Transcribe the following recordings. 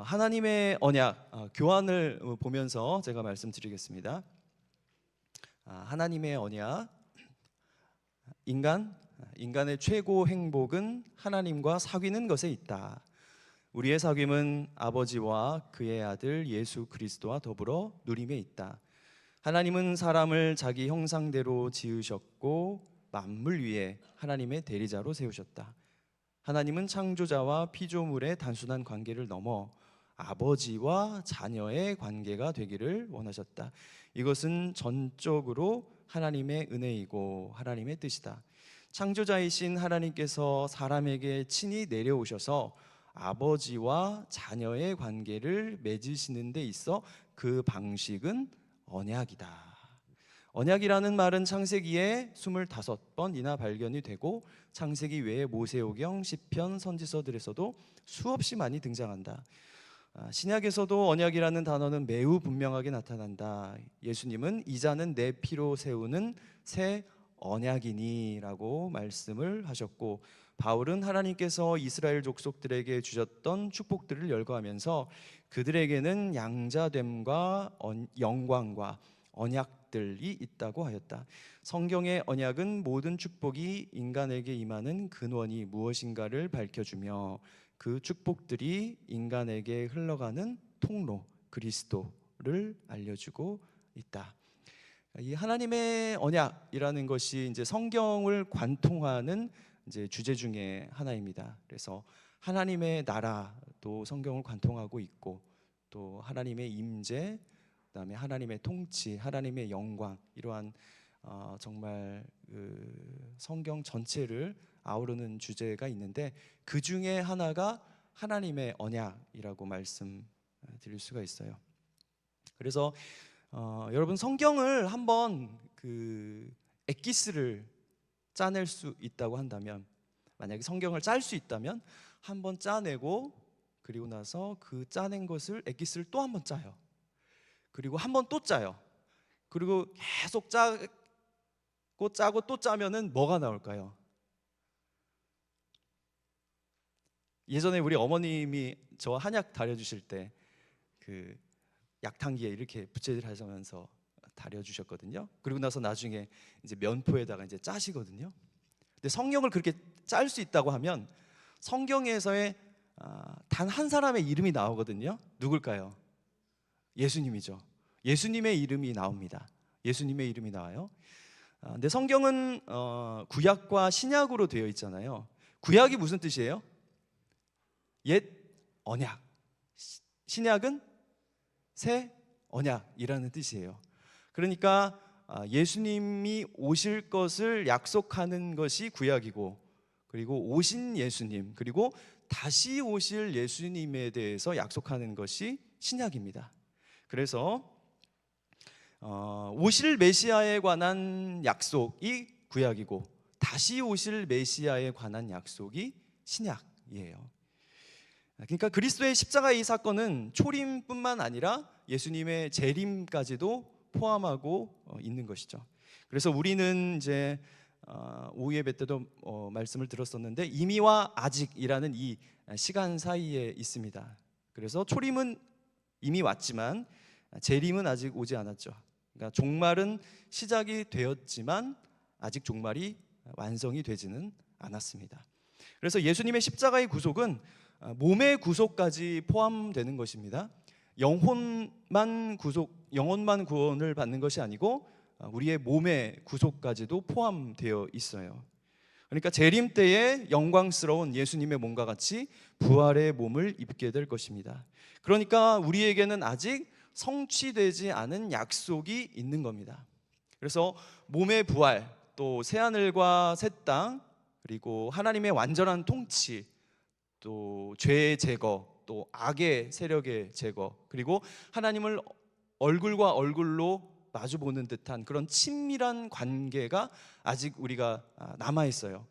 하나님의 언약 교환을 보면서 제가 말씀드리겠습니다. 하나님의 언약, 인간의 최고 행복은 하나님과 사귀는 것에 있다. 우리의 사귐은 아버지와 그의 아들 예수 그리스도와 더불어 누림에 있다. 하나님은 사람을 자기 형상대로 지으셨고 만물 위에 하나님의 대리자로 세우셨다. 하나님은 창조자와 피조물의 단순한 관계를 넘어 아버지와 자녀의 관계가 되기를 원하셨다. 이것은 전적으로 하나님의 은혜이고 하나님의 뜻이다. 창조자이신 하나님께서 사람에게 친히 내려오셔서 아버지와 자녀의 관계를 맺으시는 데 있어 그 방식은 언약이다. 언약이라는 말은 창세기에 25번이나 발견이 되고 창세기 외에 모세오경, 시편, 선지서들에서도 수없이 많이 등장한다. 신약에서도 언약이라는 단어는 매우 분명하게 나타난다. 예수님은 이자는 내 피로 세우는 새 언약이니 라고 말씀을 하셨고, 바울은 하나님께서 이스라엘 족속들에게 주셨던 축복들을 열거하면서 그들에게는 양자됨과 영광과 언약들이 있다고 하였다. 성경의 언약은 모든 축복이 인간에게 임하는 근원이 무엇인가를 밝혀주며 그 축복들이 인간에게 흘러가는 통로 그리스도를 알려주고 있다. 이 하나님의 언약이라는 것이 이제 성경을 관통하는 이제 주제 중에 하나입니다. 그래서 하나님의 나라도 성경을 관통하고 있고, 또 하나님의 임재, 그다음에 하나님의 통치, 하나님의 영광, 이러한 정말 그 성경 전체를 아우르는 주제가 있는데, 그 중에 하나가 하나님의 언약이라고 말씀드릴 수가 있어요. 그래서 여러분, 성경을 한번 그 엑기스를 짜낼 수 있다고 한다면, 만약에 성경을 짤 수 있다면 한번 짜내고, 그리고 나서 그 짜낸 것을 엑기스를 또 한번 짜요. 그리고 한번 또 짜요. 그리고 계속 짜고 또 짜면은 뭐가 나올까요? 예전에 우리 어머님이 저 한약 다려주실 때 그 약탕기에 이렇게 부채질 하시면서 다려주셨거든요. 그리고 나서 나중에 이제 면포에다가 이제 짜시거든요. 근데 성경을 그렇게 짤 수 있다고 하면 성경에서의 단 한 사람의 이름이 나오거든요. 누굴까요? 예수님이죠. 예수님의 이름이 나옵니다. 예수님의 이름이 나와요. 근데 성경은 구약과 신약으로 되어 있잖아요. 구약이 무슨 뜻이에요? 옛 언약. 신약은 새 언약이라는 뜻이에요. 그러니까 예수님이 오실 것을 약속하는 것이 구약이고, 그리고 오신 예수님, 그리고 다시 오실 예수님에 대해서 약속하는 것이 신약입니다. 그래서 오실 메시아에 관한 약속이 구약이고, 다시 오실 메시아에 관한 약속이 신약이에요. 그러니까 그리스도의 십자가의 이 사건은 초림뿐만 아니라 예수님의 재림까지도 포함하고 있는 것이죠. 그래서 우리는 이제 오후 예배 때도 말씀을 들었었는데, 이미와 아직이라는 이 시간 사이에 있습니다. 그래서 초림은 이미 왔지만 재림은 아직 오지 않았죠. 그러니까 종말은 시작이 되었지만 아직 종말이 완성이 되지는 않았습니다. 그래서 예수님의 십자가의 구속은 몸의 구속까지 포함되는 것입니다. 영혼만 구원을 받는 것이 아니고 우리의 몸의 구속까지도 포함되어 있어요. 그러니까 재림 때에 영광스러운 예수님의 몸과 같이 부활의 몸을 입게 될 것입니다. 그러니까 우리에게는 아직 성취되지 않은 약속이 있는 겁니다. 그래서 몸의 부활, 또 새하늘과 새 땅, 그리고 하나님의 완전한 통치, 또 죄의 제거, 또 악의 세력의 제거, 그리고 하나님을 얼굴과 얼굴로 마주보는 듯한 그런 친밀한 관계가 아직 우리가 남아 있어요.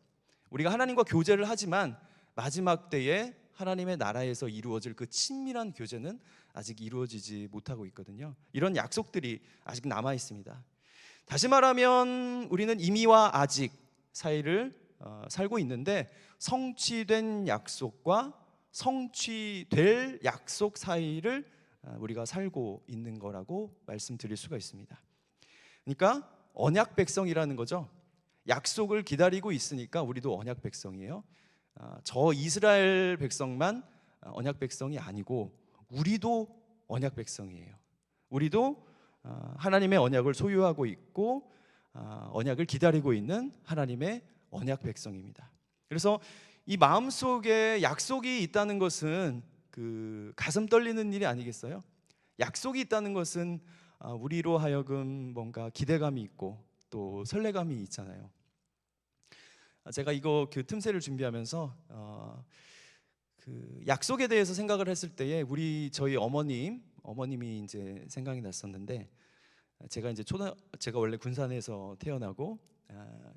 우리가 하나님과 교제를 하지만 마지막 때에 하나님의 나라에서 이루어질 그 친밀한 교제는 아직 이루어지지 못하고 있거든요. 이런 약속들이 아직 남아 있습니다. 다시 말하면 우리는 이미와 아직 사이를 살고 있는데, 성취된 약속과 성취될 약속 사이를 우리가 살고 있는 거라고 말씀드릴 수가 있습니다. 그러니까 언약 백성이라는 거죠. 약속을 기다리고 있으니까 우리도 언약 백성이에요. 저 이스라엘 백성만 언약 백성이 아니고 우리도 언약 백성이에요. 우리도 하나님의 언약을 소유하고 있고 언약을 기다리고 있는 하나님의 언약 백성입니다. 그래서 이 마음속에 약속이 있다는 것은 그 가슴 떨리는 일이 아니겠어요? 약속이 있다는 것은 우리로 하여금 뭔가 기대감이 있고 또 설레감이 있잖아요. 제가 이거 그 틈새를 준비하면서 그 약속에 대해서 생각을 했을 때에 저희 어머님이 이제 생각이 났었는데, 제가 이제 제가 원래 군산에서 태어나고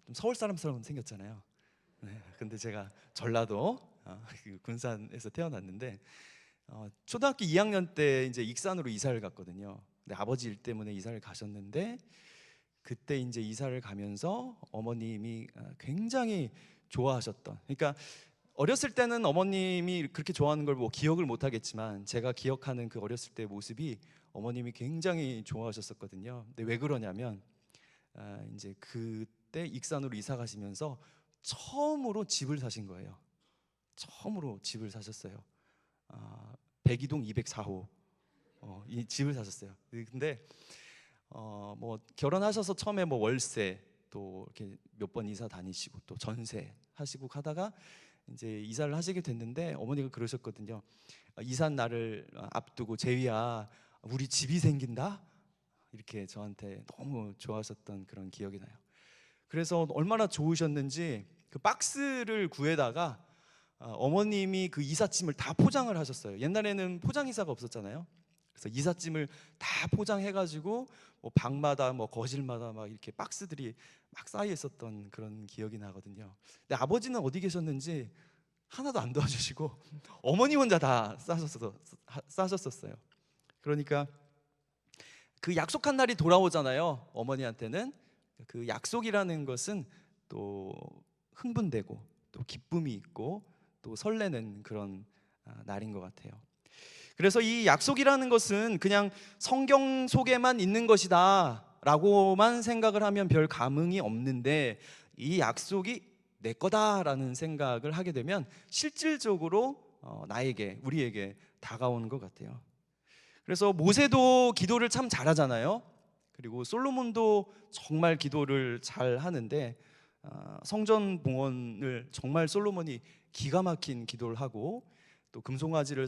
좀 서울 사람처럼 생겼잖아요. 네, 근데 제가 전라도 그 군산에서 태어났는데 초등학교 2학년 때 이제 익산으로 이사를 갔거든요. 근데 아버지 일 때문에 이사를 가셨는데, 그때 이제 이사를 가면서 어머님이 굉장히 좋아하셨던, 그러니까 어렸을 때는 어머님이 그렇게 좋아하는 걸 뭐 기억을 못 하겠지만 제가 기억하는 그 어렸을 때 모습이 어머님이 굉장히 좋아하셨었거든요. 근데 왜 그러냐면 이제 그때 익산으로 이사 가시면서 처음으로 집을 사신 거예요. 처음으로 집을 사셨어요. 백이동 204호 이 집을 사셨어요. 근데 뭐 결혼하셔서 처음에 뭐 월세 또 이렇게 몇 번 이사 다니시고 또 전세 하시고 하다가 이제 이사를 하시게 됐는데, 어머니가 그러셨거든요. 이사 날을 앞두고 제위야, 우리 집이 생긴다, 이렇게 저한테 너무 좋아하셨던 그런 기억이 나요. 그래서 얼마나 좋으셨는지 그 박스를 구해다가 어머님이 그 이삿짐을 다 포장을 하셨어요. 옛날에는 포장이사가 없었잖아요. 그래서 이삿짐을 다 포장해가지고 뭐 방마다 뭐 거실마다 막 이렇게 박스들이 막 쌓여 있었던 그런 기억이 나거든요. 근데 아버지는 어디 계셨는지 하나도 안 도와주시고 어머니 혼자 다 싸셨었어요. 그러니까 그 약속한 날이 돌아오잖아요. 어머니한테는 그 약속이라는 것은 또 흥분되고 또 기쁨이 있고 또 설레는 그런 날인 것 같아요. 그래서 이 약속이라는 것은 그냥 성경 속에만 있는 것이다 라고만 생각을 하면 별 감흥이 없는데, 이 약속이 내 거다라는 생각을 하게 되면 실질적으로 우리에게 다가오는 것 같아요. 그래서 모세도 기도를 참 잘하잖아요. 그리고 솔로몬도 정말 기도를 잘 하는데 성전 봉헌을 정말 솔로몬이 기가 막힌 기도를 하고, 또 금송아지를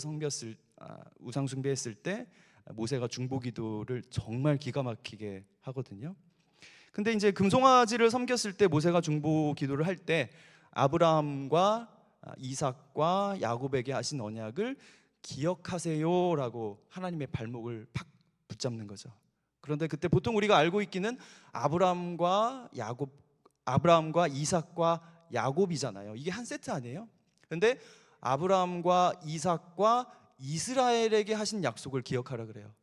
우상 숭배했을 때 모세가 중보기도를 정말 기가 막히게 하거든요. 근데 이제 금송아지를 섬겼을 때 모세가 중보기도를 할 때 아브라함과 이삭과 야곱에게 하신 언약을 기억하세요라고 하나님의 발목을 팍 붙잡는 거죠. 그런데 그때 보통 우리가 알고 있기는 아브라함과 이삭과 야곱이잖아요. 이게 한 세트 아니에요? 근데 아브라함과 이삭과 이스라엘에게 하신 약속을 기억하라 그래요.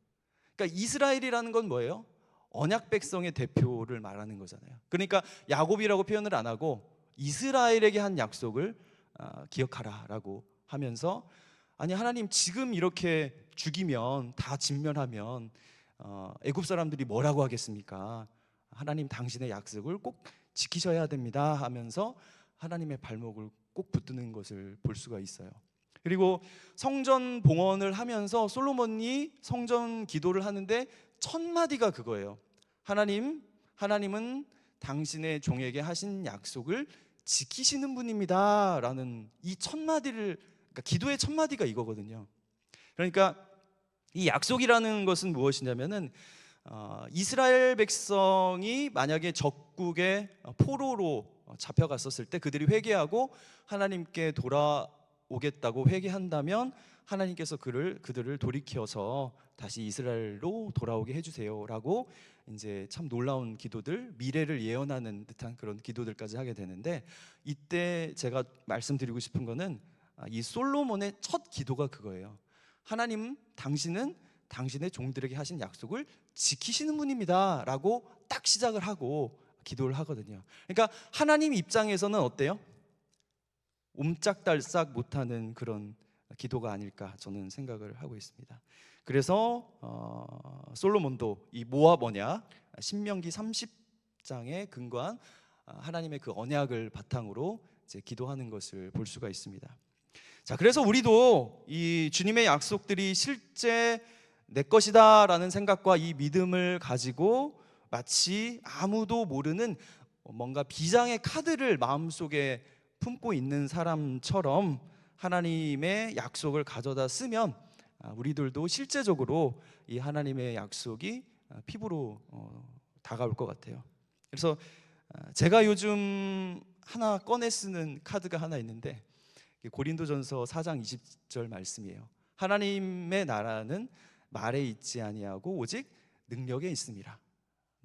그러니까 이스라엘이라는 건 뭐예요? 언약 백성의 대표를 말하는 거잖아요. 그러니까 야곱이라고 표현을 안 하고 이스라엘에게 한 약속을 기억하라라고 하면서, 아니 하나님 지금 이렇게 죽이면 다 진멸하면 애굽 사람들이 뭐라고 하겠습니까? 하나님 당신의 약속을 꼭 지키셔야 됩니다 하면서 하나님의 발목을 꼭 붙드는 것을 볼 수가 있어요. 그리고 성전 봉헌을 하면서 솔로몬이 성전 기도를 하는데 첫 마디가 그거예요. 하나님은 당신의 종에게 하신 약속을 지키시는 분입니다 라는 이 첫 마디를, 그러니까 기도의 첫 마디가 이거거든요. 그러니까 이 약속이라는 것은 무엇이냐면은 이스라엘 백성이 만약에 적국의 포로로 잡혀갔었을 때 그들이 회개하고 하나님께 돌아오겠다고 회개한다면 하나님께서 그들을 돌이켜서 다시 이스라엘로 돌아오게 해주세요라고 이제 참 놀라운 기도들, 미래를 예언하는 듯한 그런 기도들까지 하게 되는데, 이때 제가 말씀드리고 싶은 거는 이 솔로몬의 첫 기도가 그거예요. 하나님, 당신은 당신의 종들에게 하신 약속을 지키시는 분입니다라고 딱 시작을 하고 기도를 하거든요. 그러니까 하나님 입장에서는 어때요? 옴짝달싹 못하는 그런 기도가 아닐까 저는 생각을 하고 있습니다. 그래서 솔로몬도 이 모압 언약 신명기 30장에 근거한 하나님의 그 언약을 바탕으로 이제 기도하는 것을 볼 수가 있습니다. 자, 그래서 우리도 이 주님의 약속들이 실제 내 것이다라는 생각과 이 믿음을 가지고 마치 아무도 모르는 뭔가 비장의 카드를 마음속에 품고 있는 사람처럼 하나님의 약속을 가져다 쓰면 우리들도 실제적으로 이 하나님의 약속이 피부로 다가올 것 같아요. 그래서 제가 요즘 하나 꺼내 쓰는 카드가 하나 있는데 고린도전서 4장 20절 말씀이에요. 하나님의 나라는 말에 있지 아니하고 오직 능력에 있음이라.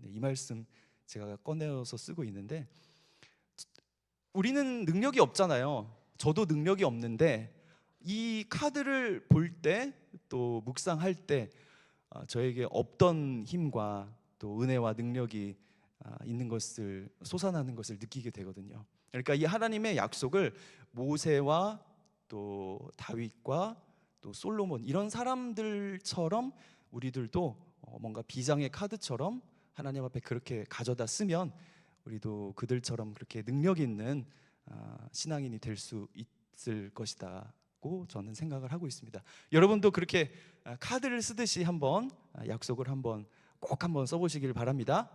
이 말씀 제가 꺼내서 쓰고 있는데, 우리는 능력이 없잖아요. 저도 능력이 없는데 이 카드를 볼 때 또 묵상할 때 저에게 없던 힘과 또 은혜와 능력이 있는 것을, 솟아나는 것을 느끼게 되거든요. 그러니까 이 하나님의 약속을 모세와 또 다윗과 또 솔로몬 이런 사람들처럼 우리들도 뭔가 비장의 카드처럼 하나님 앞에 그렇게 가져다 쓰면 우리도 그들처럼 그렇게 능력 있는 신앙인이 될 수 있을 것이다고 저는 생각을 하고 있습니다. 여러분도 그렇게 카드를 쓰듯이 한번 약속을 한번 꼭 한번 써보시길 바랍니다.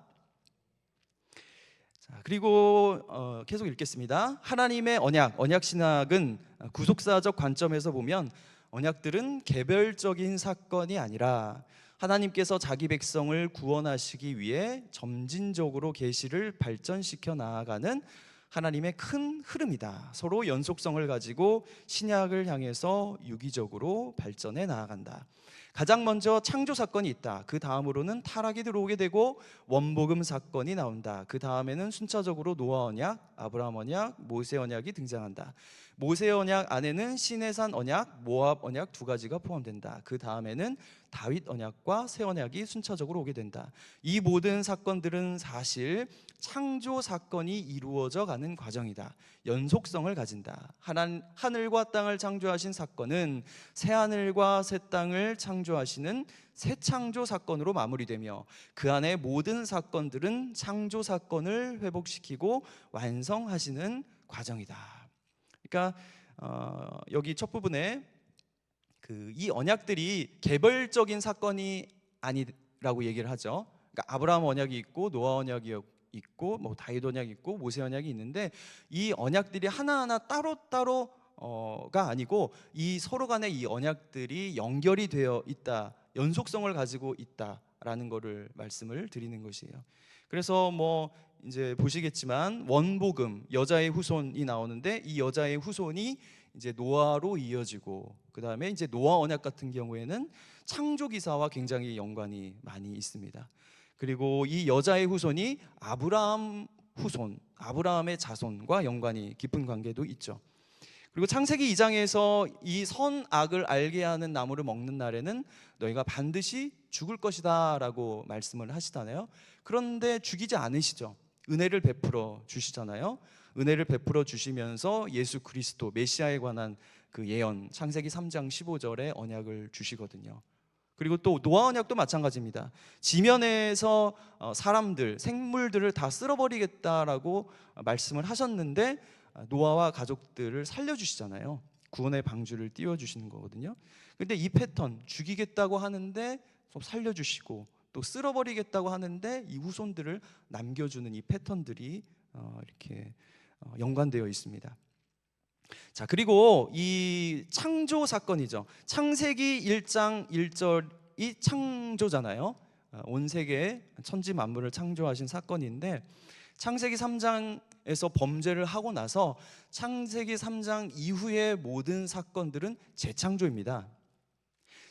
자, 그리고 계속 읽겠습니다. 하나님의 언약 신학은 구속사적 관점에서 보면 언약들은 개별적인 사건이 아니라 하나님께서 자기 백성을 구원하시기 위해 점진적으로 계시를 발전시켜 나아가는 하나님의 큰 흐름이다. 서로 연속성을 가지고 신약을 향해서 유기적으로 발전해 나아간다. 가장 먼저 창조 사건이 있다. 그 다음으로는 타락이 들어오게 되고 원복음 사건이 나온다. 그 다음에는 순차적으로 노아 언약, 아브라함 언약, 모세 언약이 등장한다. 모세 언약 안에는 시내산 언약, 모압 언약 두 가지가 포함된다. 그 다음에는 다윗 언약과 새 언약이 순차적으로 오게 된다. 이 모든 사건들은 사실 창조 사건이 이루어져 가는 과정이다. 연속성을 가진다. 하늘과 땅을 창조하신 사건은 새 하늘과 새 땅을 창조하시는 새 창조 사건으로 마무리되며 그 안에 모든 사건들은 창조 사건을 회복시키고 완성하시는 과정이다. 그러니까 여기 첫 부분에 이 언약들이 개별적인 사건이 아니라고 얘기를 하죠. 그러니까 아브라함 언약이 있고 노아 언약이 있고 뭐 다윗 언약이 있고 모세 언약이 있는데 이 언약들이 하나하나 따로따로가 아니고 이 서로 간에 이 언약들이 연결이 되어 있다, 연속성을 가지고 있다라는 거를 말씀을 드리는 것이에요. 그래서 뭐 이제 보시겠지만 원복음 여자의 후손이 나오는데 이 여자의 후손이 이제 노아로 이어지고 그 다음에 이제 노아 언약 같은 경우에는 창조 기사와 굉장히 연관이 많이 있습니다. 그리고 이 여자의 후손이 아브라함 후손, 아브라함의 자손과 연관이 깊은 관계도 있죠. 그리고 창세기 2장에서 이 선악을 알게 하는 나무를 먹는 날에는 너희가 반드시 죽을 것이다 라고 말씀을 하시잖아요. 그런데 죽이지 않으시죠. 은혜를 베풀어 주시잖아요. 은혜를 베풀어 주시면서 예수 그리스도 메시아에 관한 그 예언 창세기 3장 15절에 언약을 주시거든요. 그리고 또 노아 언약도 마찬가지입니다. 지면에서 사람들, 생물들을 다 쓸어버리겠다라고 말씀을 하셨는데 노아와 가족들을 살려주시잖아요. 구원의 방주를 띄워주시는 거거든요. 근데 이 패턴, 죽이겠다고 하는데 살려주시고 또 쓸어버리겠다고 하는데 이 후손들을 남겨주는 이 패턴들이 이렇게 연관되어 있습니다. 자, 그리고 이 창조 사건이죠. 창세기 1장 1절이 창조잖아요. 온 세계 천지 만물을 창조하신 사건인데 창세기 3장에서 범죄를 하고 나서 창세기 3장 이후의 모든 사건들은 재창조입니다.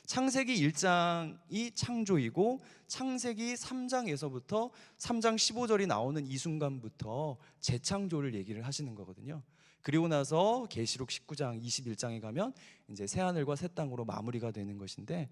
창세기 1장이 창조이고 창세기 3장에서부터 3장 15절이 나오는 이 순간부터 재창조를 얘기를 하시는 거거든요. 그리고 나서 계시록 19장 21장에 가면 이제 새 하늘과 새 땅으로 마무리가 되는 것인데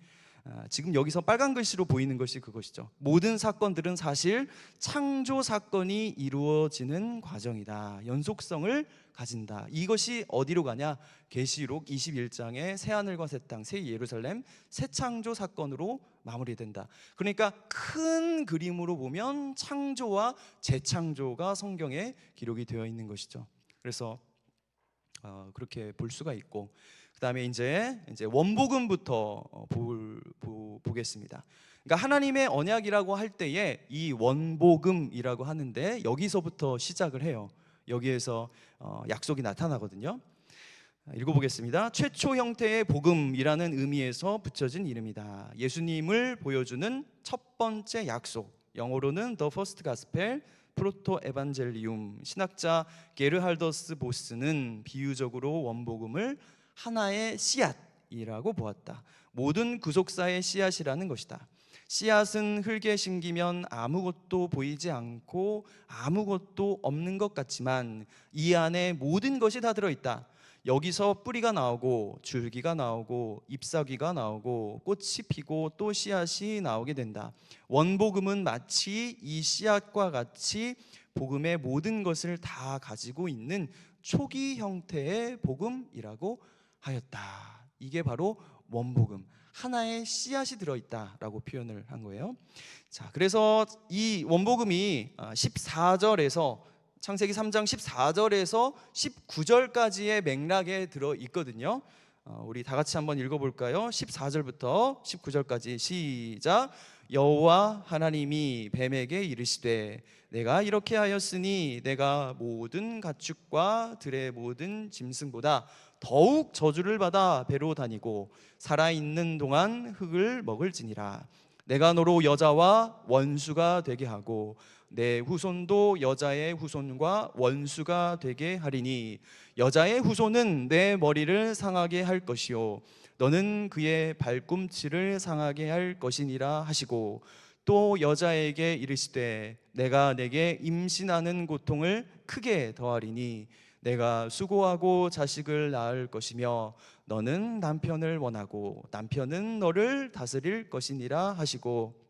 지금 여기서 빨간 글씨로 보이는 것이 그것이죠. 모든 사건들은 사실 창조 사건이 이루어지는 과정이다. 연속성을 가진다. 이것이 어디로 가냐? 계시록 21장의 새 하늘과 새 땅, 새 예루살렘, 새 창조 사건으로 마무리된다. 그러니까 큰 그림으로 보면 창조와 재창조가 성경에 기록이 되어 있는 것이죠. 그래서 그렇게 볼 수가 있고, 그다음에 이제 원복음부터 보겠습니다. 그러니까 하나님의 언약이라고 할 때에 이 원복음이라고 하는데 여기서부터 시작을 해요. 여기에서 약속이 나타나거든요. 읽어보겠습니다. 최초 형태의 복음이라는 의미에서 붙여진 이름이다. 예수님을 보여주는 첫 번째 약속, 영어로는 The First Gospel, 프로토 에반젤리움. 신학자 게르할더스 보스는 비유적으로 원복음을 하나의 씨앗이라고 보았다. 모든 구속사의 씨앗이라는 것이다. 씨앗은 흙에 심기면 아무것도 보이지 않고 아무것도 없는 것 같지만 이 안에 모든 것이 다 들어있다. 여기서 뿌리가 나오고 줄기가 나오고 잎사귀가 나오고 꽃이 피고 또 씨앗이 나오게 된다. 원복음은 마치 이 씨앗과 같이 복음의 모든 것을 다 가지고 있는 초기 형태의 복음이라고 하였다. 이게 바로 원복음, 하나의 씨앗이 들어있다라고 표현을 한 거예요. 자, 그래서 이 원복음이 14절에서 창세기 3장 14절에서 19절까지의 맥락에 들어 있거든요. 우리 다 같이 한번 읽어볼까요? 14절부터 19절까지 시작. 여호와 하나님이 뱀에게 이르시되 내가 이렇게 하였으니 내가 모든 가축과 들의 모든 짐승보다 더욱 저주를 받아 배로 다니고 살아있는 동안 흙을 먹을지니라. 내가 너로 여자와 원수가 되게 하고 내 후손도 여자의 후손과 원수가 되게 하리니 여자의 후손은 내 머리를 상하게 할 것이요 너는 그의 발꿈치를 상하게 할 것이니라 하시고, 또 여자에게 이르시되 내가 내게 임신하는 고통을 크게 더하리니 내가 수고하고 자식을 낳을 것이며 너는 남편을 원하고 남편은 너를 다스릴 것이니라 하시고,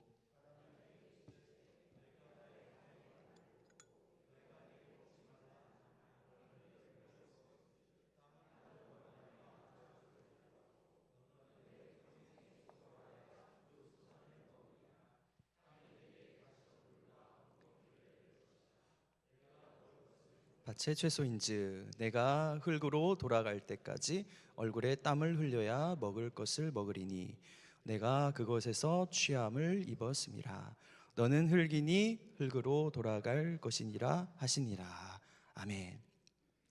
밭의 채소인즉 내가 흙으로 돌아갈 때까지 얼굴에 땀을 흘려야 먹을 것을 먹으리니 내가 그것에서 취함을 입었음이라. 너는 흙이니 흙으로 돌아갈 것이니라 하시니라. 아멘.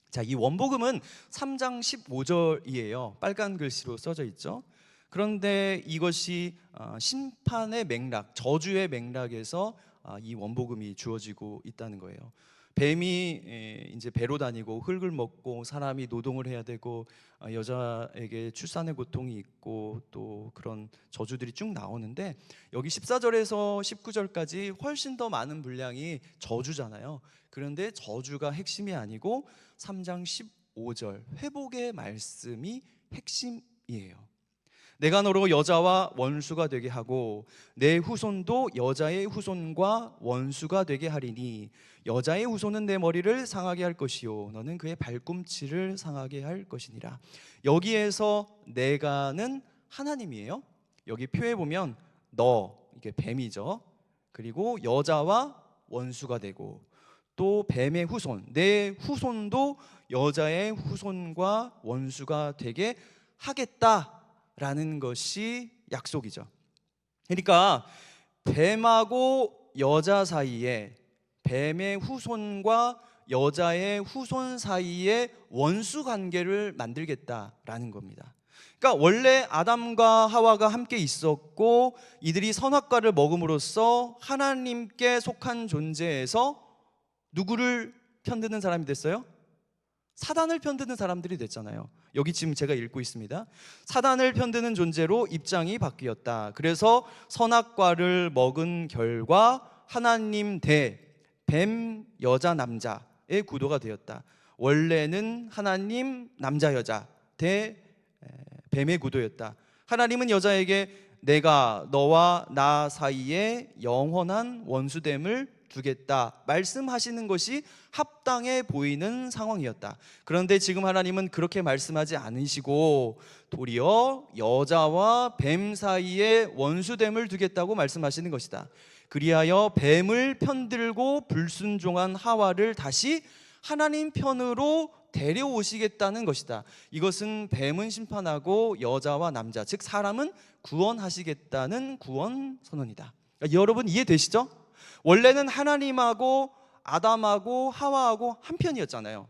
자, 이 원복음은 3장 15절이에요. 빨간 글씨로 써져 있죠. 그런데 이것이 심판의 맥락, 저주의 맥락에서 이 원복음이 주어지고 있다는 거예요. 뱀이 이제 배로 다니고 흙을 먹고 사람이 노동을 해야 되고 여자에게 출산의 고통이 있고 또 그런 저주들이 쭉 나오는데, 여기 14절에서 19절까지 훨씬 더 많은 분량이 저주잖아요. 그런데 저주가 핵심이 아니고 3장 15절 회복의 말씀이 핵심이에요. 내가 너로 여자와 원수가 되게 하고 내 후손도 여자의 후손과 원수가 되게 하리니 여자의 후손은 내 머리를 상하게 할 것이요 너는 그의 발꿈치를 상하게 할 것이니라. 여기에서 내가는 하나님이에요. 여기 표에 보면 너, 이게 뱀이죠. 그리고 여자와 원수가 되고 또 뱀의 후손, 내 후손도 여자의 후손과 원수가 되게 하겠다라는 것이 약속이죠. 그러니까 뱀하고 여자 사이에, 뱀의 후손과 여자의 후손 사이에 원수 관계를 만들겠다라는 겁니다. 그러니까 원래 아담과 하와가 함께 있었고 이들이 선악과를 먹음으로써 하나님께 속한 존재에서 누구를 편드는 사람이 됐어요? 사단을 편드는 사람들이 됐잖아요. 여기 지금 제가 읽고 있습니다. 사단을 편드는 존재로 입장이 바뀌었다. 그래서 선악과를 먹은 결과 하나님 대 뱀 여자 남자의 구도가 되었다. 원래는 하나님 남자 여자 대 뱀의 구도였다. 하나님은 여자에게 내가 너와 나 사이에 영원한 원수됨을 두겠다 말씀하시는 것이 합당해 보이는 상황이었다. 그런데 지금 하나님은 그렇게 말씀하지 않으시고 도리어 여자와 뱀 사이에 원수됨을 두겠다고 말씀하시는 것이다. 그리하여 뱀을 편들고 불순종한 하와를 다시 하나님 편으로 데려오시겠다는 것이다. 이것은 뱀은 심판하고 여자와 남자, 즉 사람은 구원하시겠다는 구원 선언이다. 여러분 이해되시죠? 원래는 하나님하고 아담하고 하와하고 한 편이었잖아요.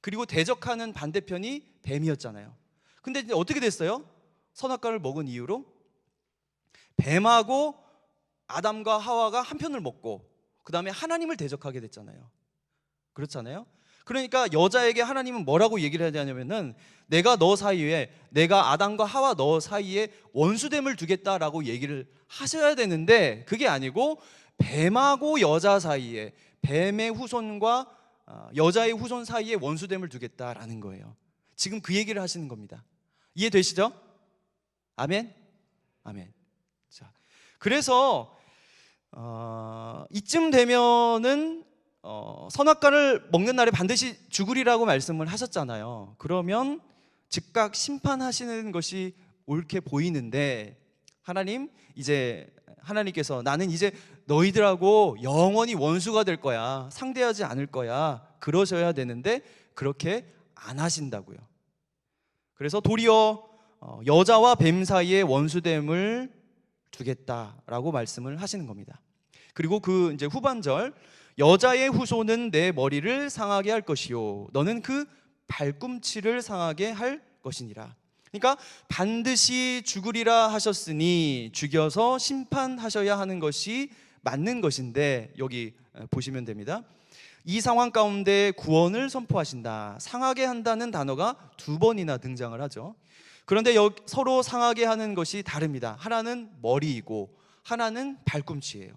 그리고 대적하는 반대편이 뱀이었잖아요. 근데 이제 어떻게 됐어요? 선악과를 먹은 이후로 뱀하고 아담과 하와가 한 편을 먹고 그 다음에 하나님을 대적하게 됐잖아요. 그렇잖아요. 그러니까 여자에게 하나님은 뭐라고 얘기를 해야 되냐면은 내가 너 사이에, 내가 아담과 하와 너 사이에 원수됨을 두겠다라고 얘기를 하셔야 되는데 그게 아니고 뱀하고 여자 사이에, 뱀의 후손과 여자의 후손 사이에 원수됨을 두겠다라는 거예요. 지금 그 얘기를 하시는 겁니다. 이해되시죠? 아멘? 아멘. 자, 그래서 이쯤 되면은 선악과를 먹는 날에 반드시 죽으리라고 말씀을 하셨잖아요. 그러면 즉각 심판하시는 것이 옳게 보이는데 하나님께서 나는 이제 너희들하고 영원히 원수가 될 거야, 상대하지 않을 거야, 그러셔야 되는데 그렇게 안 하신다고요. 그래서 도리어 여자와 뱀 사이에 원수됨을 두겠다라고 말씀을 하시는 겁니다. 그리고 그 이제 후반절, 여자의 후손은 내 머리를 상하게 할 것이요 너는 그 발꿈치를 상하게 할 것이니라. 그러니까 반드시 죽으리라 하셨으니 죽여서 심판하셔야 하는 것이 맞는 것인데 여기 보시면 됩니다. 이 상황 가운데 구원을 선포하신다. 상하게 한다는 단어가 2번이나 등장을 하죠. 그런데 서로 상하게 하는 것이 다릅니다. 하나는 머리이고 하나는 발꿈치예요.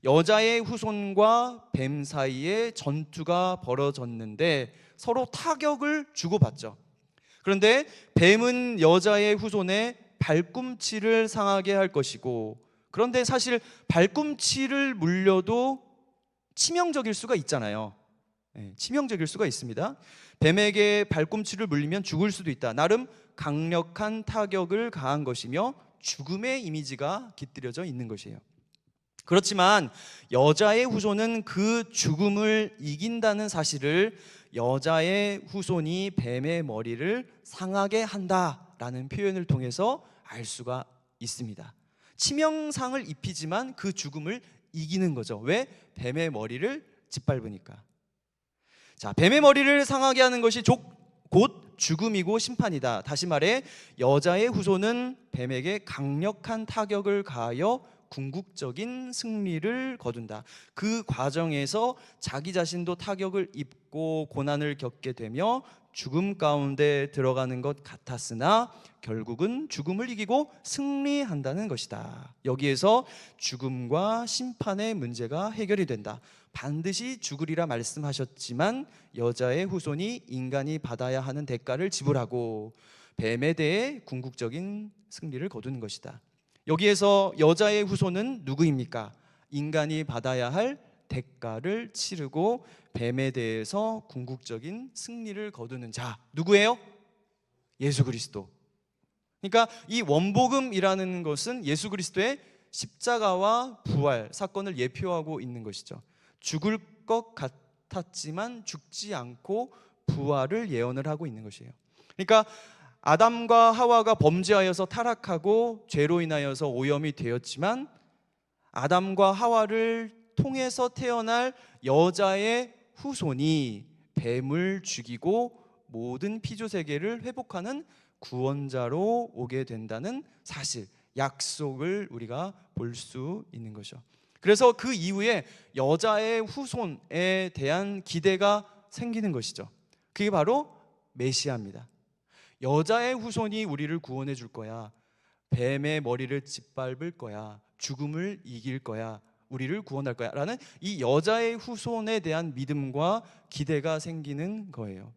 여자의 후손과 뱀 사이에 전투가 벌어졌는데 서로 타격을 주고받죠. 그런데 뱀은 여자의 후손의 발꿈치를 상하게 할 것이고, 그런데 사실 발꿈치를 물려도 치명적일 수가 있잖아요. 치명적일 수가 있습니다. 뱀에게 발꿈치를 물리면 죽을 수도 있다. 나름 강력한 타격을 가한 것이며 죽음의 이미지가 깃들여져 있는 것이에요. 그렇지만 여자의 후손은 그 죽음을 이긴다는 사실을 여자의 후손이 뱀의 머리를 상하게 한다라는 표현을 통해서 알 수가 있습니다. 치명상을 입히지만 그 죽음을 이기는 거죠. 왜? 뱀의 머리를 짓밟으니까. 자, 뱀의 머리를 상하게 하는 것이 곧 죽음이고 심판이다. 다시 말해 여자의 후손은 뱀에게 강력한 타격을 가하여 궁극적인 승리를 거둔다. 그 과정에서 자기 자신도 타격을 입고 고난을 겪게 되며 죽음 가운데 들어가는 것 같았으나 결국은 죽음을 이기고 승리한다는 것이다. 여기에서 죽음과 심판의 문제가 해결이 된다. 반드시 죽으리라 말씀하셨지만 여자의 후손이 인간이 받아야 하는 대가를 지불하고 뱀에 대해 궁극적인 승리를 거두는 것이다. 여기에서 여자의 후손은 누구입니까? 인간이 받아야 할 대가를 치르고 뱀에 대해서 궁극적인 승리를 거두는 자, 누구예요? 예수 그리스도. 그러니까 이 원복음이라는 것은 예수 그리스도의 십자가와 부활 사건을 예표하고 있는 것이죠. 죽을 것 같았지만 죽지 않고 부활을 예언을 하고 있는 것이에요. 그러니까 아담과 하와가 범죄하여서 타락하고 죄로 인하여서 오염이 되었지만 아담과 하와를 통해서 태어날 여자의 후손이 뱀을 죽이고 모든 피조 세계를 회복하는 구원자로 오게 된다는 사실, 약속을 우리가 볼 수 있는 것이죠. 그래서 그 이후에 여자의 후손에 대한 기대가 생기는 것이죠. 그게 바로 메시아입니다. 여자의 후손이 우리를 구원해 줄 거야. 뱀의 머리를 짓밟을 거야. 죽음을 이길 거야. 우리를 구원할 거야. 라는 이 여자의 후손에 대한 믿음과 기대가 생기는 거예요.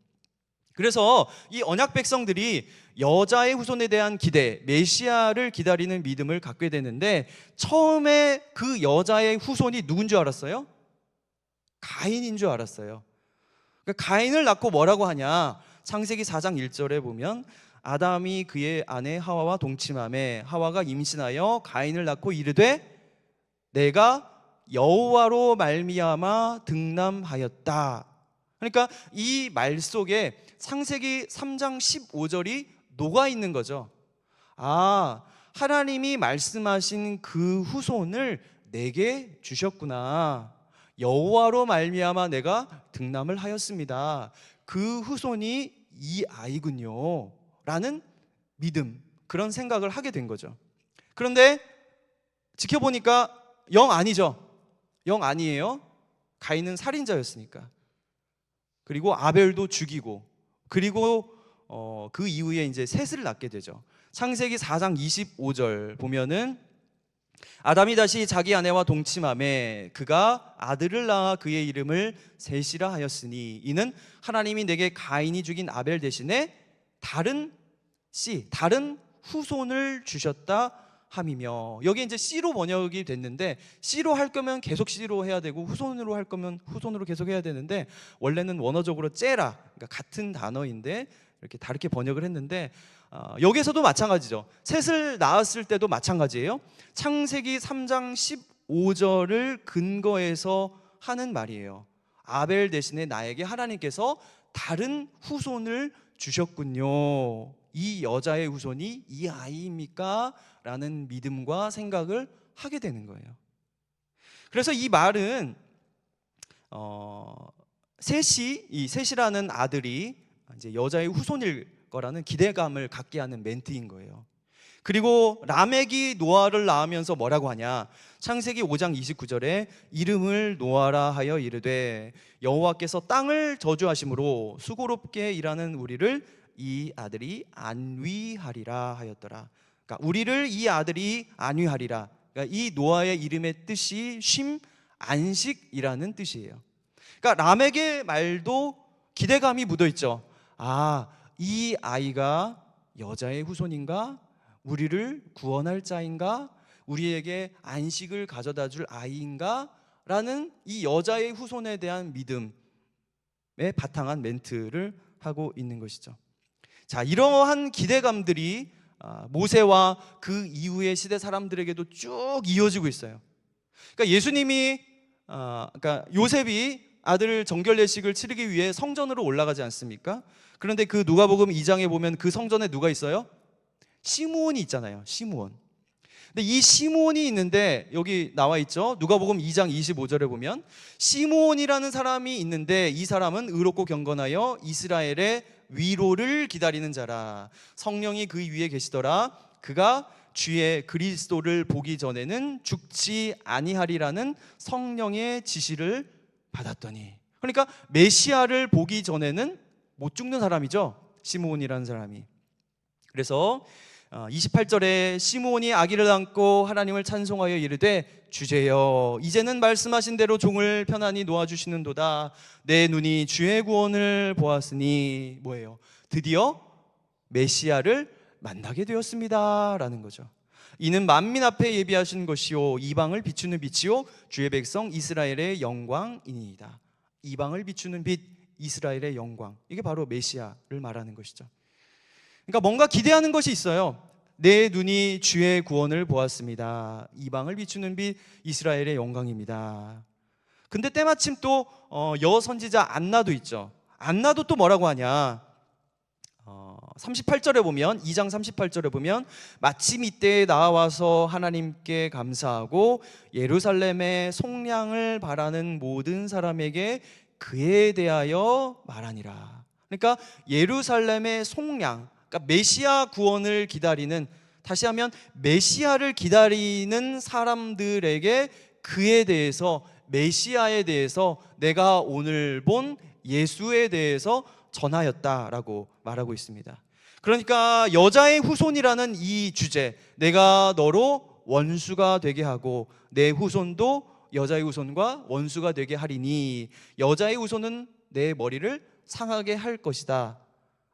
그래서 이 언약 백성들이 여자의 후손에 대한 기대, 메시아를 기다리는 믿음을 갖게 되는데, 처음에 그 여자의 후손이 누군 줄 알았어요? 가인인 줄 알았어요. 그러니까 가인을 낳고 뭐라고 하냐? 창세기 4장 1절에 보면 아담이 그의 아내 하와와 동침하매 하와가 임신하여 가인을 낳고 이르되 내가 여호와로 말미암아 등남하였다. 그러니까 이 말 속에 창세기 3장 15절이 녹아 있는 거죠. 아, 하나님이 말씀하신 그 후손을 내게 주셨구나. 여호와로 말미암아 내가 등남을 하였습니다. 그 후손이 이 아이군요 라는 믿음, 그런 생각을 하게 된 거죠. 그런데 지켜보니까 영 아니죠. 영 아니에요. 가인은 살인자였으니까. 그리고 아벨도 죽이고, 그리고 그 이후에 이제 셋을 낳게 되죠. 창세기 4장 25절 보면은 아담이 다시 자기 아내와 동침하매 그가 아들을 낳아 그의 이름을 셋이라 하였으니 이는 하나님이 내게 가인이 죽인 아벨 대신에 다른 후손을 주셨다 함이며, 여기 이제 C로 번역이 됐는데, C로 할 거면 계속 C로 해야 되고 후손으로 할 거면 후손으로 계속 해야 되는데, 원래는 원어적으로 째라, 그러니까 같은 단어인데 이렇게 다르게 번역을 했는데, 여기에서도 마찬가지죠. 셋을 낳았을 때도 마찬가지예요. 창세기 3장 15절을 근거해서 하는 말이에요. 아벨 대신에 나에게 하나님께서 다른 후손을 주셨군요. 이 여자의 후손이 이 아이입니까? 라는 믿음과 생각을 하게 되는 거예요. 그래서 이 말은 셋이라는 아들이 이제 여자의 후손일 거라는 기대감을 갖게 하는 멘트인 거예요. 그리고 라멕이 노아를 낳으면서 뭐라고 하냐? 창세기 5장 29절에 이름을 노아라 하여 이르되 여호와께서 땅을 저주하심으로 수고롭게 일하는 우리를 이 아들이 안위하리라 하였더라. 그러니까 우리를 이 아들이 안위하리라. 그러니까 이 노아의 이름의 뜻이 쉼, 안식이라는 뜻이에요. 그러니까 라멕의 말도 기대감이 묻어 있죠. 아, 이 아이가 여자의 후손인가? 우리를 구원할 자인가? 우리에게 안식을 가져다 줄 아이인가? 라는 이 여자의 후손에 대한 믿음에 바탕한 멘트를 하고 있는 것이죠. 자, 이러한 기대감들이 모세와 그 이후의 시대 사람들에게도 쭉 이어지고 있어요. 그러니까 예수님이 그러니까 요셉이 아들 정결례식을 치르기 위해 성전으로 올라가지 않습니까? 그런데 그 누가복음 2장에 보면 그 성전에 누가 있어요? 시므온이 있잖아요. 시므온. 근데 이 시므온이 있는데 여기 나와 있죠. 누가복음 2장 25절에 보면 시므온이라는 사람이 있는데 이 사람은 의롭고 경건하여 이스라엘의 위로를 기다리는 자라. 성령이 그 위에 계시더라. 그가 주의 그리스도를 보기 전에는 죽지 아니하리라는 성령의 지시를 받았더니, 그러니까 메시아를 보기 전에는 못 죽는 사람이죠. 시므온이라는 사람이. 그래서 28절에 시므온이 아기를 안고 하나님을 찬송하여 이르되 주제여 이제는 말씀하신 대로 종을 편안히 놓아주시는도다. 내 눈이 주의 구원을 보았으니 뭐예요? 드디어 메시아를 만나게 되었습니다 라는 거죠. 이는 만민 앞에 예비하신 것이요 이방을 비추는 빛이요 주의 백성 이스라엘의 영광이니이다. 이방을 비추는 빛, 이스라엘의 영광, 이게 바로 메시아를 말하는 것이죠. 그러니까 뭔가 기대하는 것이 있어요. 내 눈이 주의 구원을 보았습니다. 이방을 비추는 빛, 이스라엘의 영광입니다. 근데 때마침 또 여선지자 안나도 있죠. 안나도 또 뭐라고 하냐? 38절에 보면 2장 38절에 보면 마침 이때에 나와서 하나님께 감사하고 예루살렘의 속량을 바라는 모든 사람에게 그에 대하여 말하니라. 그러니까 예루살렘의 속량, 그러니까 메시아 구원을 기다리는, 다시 하면 메시아를 기다리는 사람들에게 그에 대해서, 메시아에 대해서 내가 오늘 본 예수에 대해서 전하였다라고 말하고 있습니다. 그러니까 여자의 후손이라는 이 주제, 내가 너로 원수가 되게 하고 내 후손도 여자의 후손과 원수가 되게 하리니 여자의 후손은 내 머리를 상하게 할 것이다.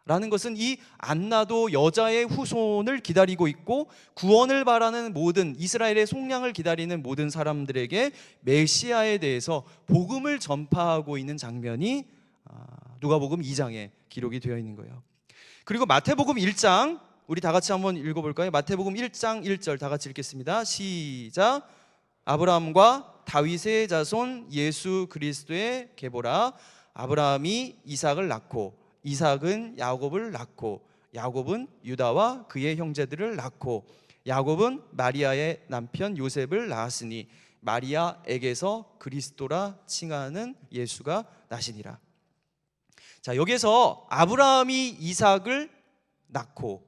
라는 것은 이 안나도 여자의 후손을 기다리고 있고 구원을 바라는 모든 이스라엘의 속량을 기다리는 모든 사람들에게 메시아에 대해서 복음을 전파하고 있는 장면이 누가복음 2장에 기록이 되어 있는 거예요. 그리고 마태복음 1장 우리 다 같이 한번 읽어볼까요? 마태복음 1장 1절 다 같이 읽겠습니다. 시작. 아브라함과 다윗의 자손 예수 그리스도의 계보라. 아브라함이 이삭을 낳고 이삭은 야곱을 낳고 야곱은 유다와 그의 형제들을 낳고 야곱은 마리아의 남편 요셉을 낳았으니 마리아에게서 그리스도라 칭하는 예수가 나시니라. 자, 여기서 아브라함이 이삭을 낳고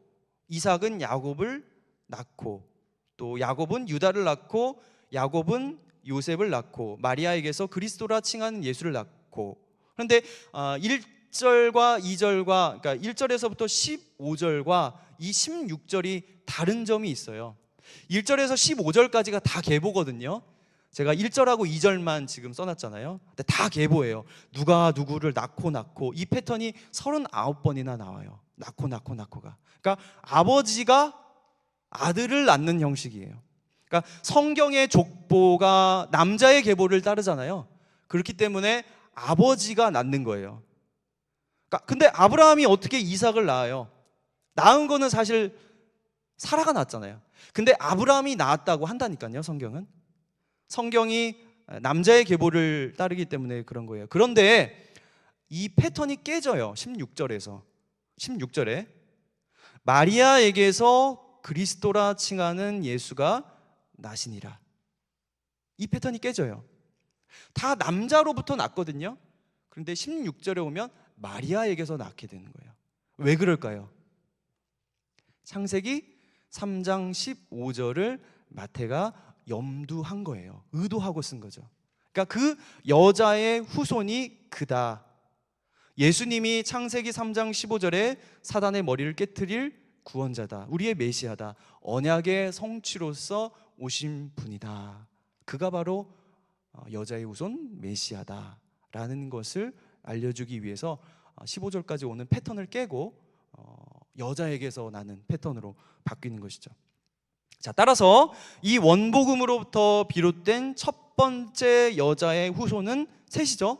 이삭은 야곱을 낳고 또 야곱은 유다를 낳고 야곱은 요셉을 낳고 마리아에게서 그리스도라 칭하는 예수를 낳고. 그런데 1절과 2절과 그러니까 1절에서부터 15절과 이 16절이 다른 점이 있어요. 1절에서 15절까지가 다 계보거든요. 제가 1절하고 2절만 지금 써놨잖아요. 근데 다 계보예요. 누가 누구를 낳고 이 패턴이 39번이나 나와요. 낳고가. 그러니까 아버지가 아들을 낳는 형식이에요. 그러니까 성경의 족보가 남자의 계보를 따르잖아요. 그렇기 때문에 아버지가 낳는 거예요. 그러니까 근데 아브라함이 어떻게 이삭을 낳아요? 낳은 거는 사실 사라가 낳았잖아요. 근데 아브라함이 낳았다고 한다니까요. 성경이 남자의 계보를 따르기 때문에 그런 거예요. 그런데 이 패턴이 깨져요. 16절에 마리아에게서 그리스도라 칭하는 예수가 나시니라. 이 패턴이 깨져요. 다 남자로부터 낳거든요. 그런데 16절에 오면 마리아에게서 낳게 되는 거예요. 왜 그럴까요? 창세기 3장 15절을 마태가 염두한 거예요. 의도하고 쓴 거죠. 그러니까 그 여자의 후손이 그다. 예수님이 창세기 3장 15절에 사단의 머리를 깨트릴 구원자다. 우리의 메시아다. 언약의 성취로서 오신 분이다. 그가 바로 여자의 후손 메시아다 라는 것을 알려주기 위해서 15절까지 오는 패턴을 깨고 여자에게서 나는 패턴으로 바뀌는 것이죠. 자, 따라서 이 원복음으로부터 비롯된 첫 번째 여자의 후손은 셋이죠.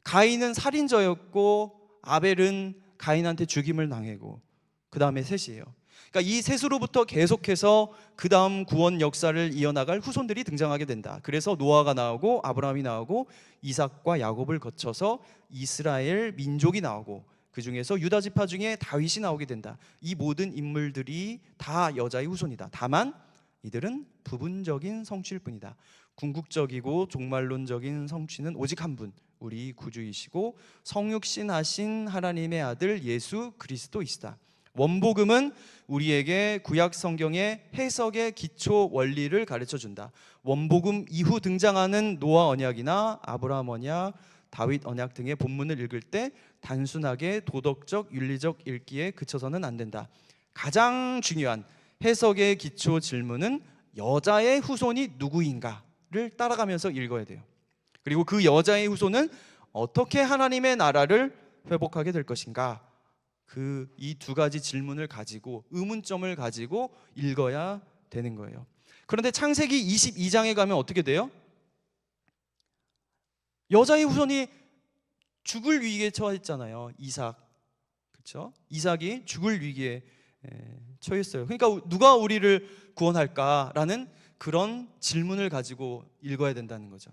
가인은 살인자였고 아벨은 가인한테 죽임을 당하고 그 다음에 셋이에요. 그러니까 이 셋으로부터 계속해서 그 다음 구원 역사를 이어나갈 후손들이 등장하게 된다. 그래서 노아가 나오고 아브라함이 나오고 이삭과 야곱을 거쳐서 이스라엘 민족이 나오고 그 중에서 유다 지파 중에 다윗이 나오게 된다. 이 모든 인물들이 다 여자의 후손이다. 다만 이들은 부분적인 성취일 뿐이다. 궁극적이고 종말론적인 성취는 오직 한 분, 우리 구주이시고 성육신하신 하나님의 아들 예수 그리스도이시다. 원복음은 우리에게 구약 성경의 해석의 기초 원리를 가르쳐 준다. 원복음 이후 등장하는 노아 언약이나 아브라함 언약, 다윗 언약 등의 본문을 읽을 때 단순하게 도덕적, 윤리적 읽기에 그쳐서는 안 된다. 가장 중요한 해석의 기초 질문은 여자의 후손이 누구인가를 따라가면서 읽어야 돼요. 그리고 그 여자의 후손은 어떻게 하나님의 나라를 회복하게 될 것인가? 이 두 가지 질문을 가지고 의문점을 가지고 읽어야 되는 거예요. 그런데 창세기 22장에 가면 어떻게 돼요? 여자의 후손이 죽을 위기에 처했잖아요. 이삭, 그렇죠? 이삭이 죽을 위기에 처했어요. 그러니까 누가 우리를 구원할까라는 그런 질문을 가지고 읽어야 된다는 거죠.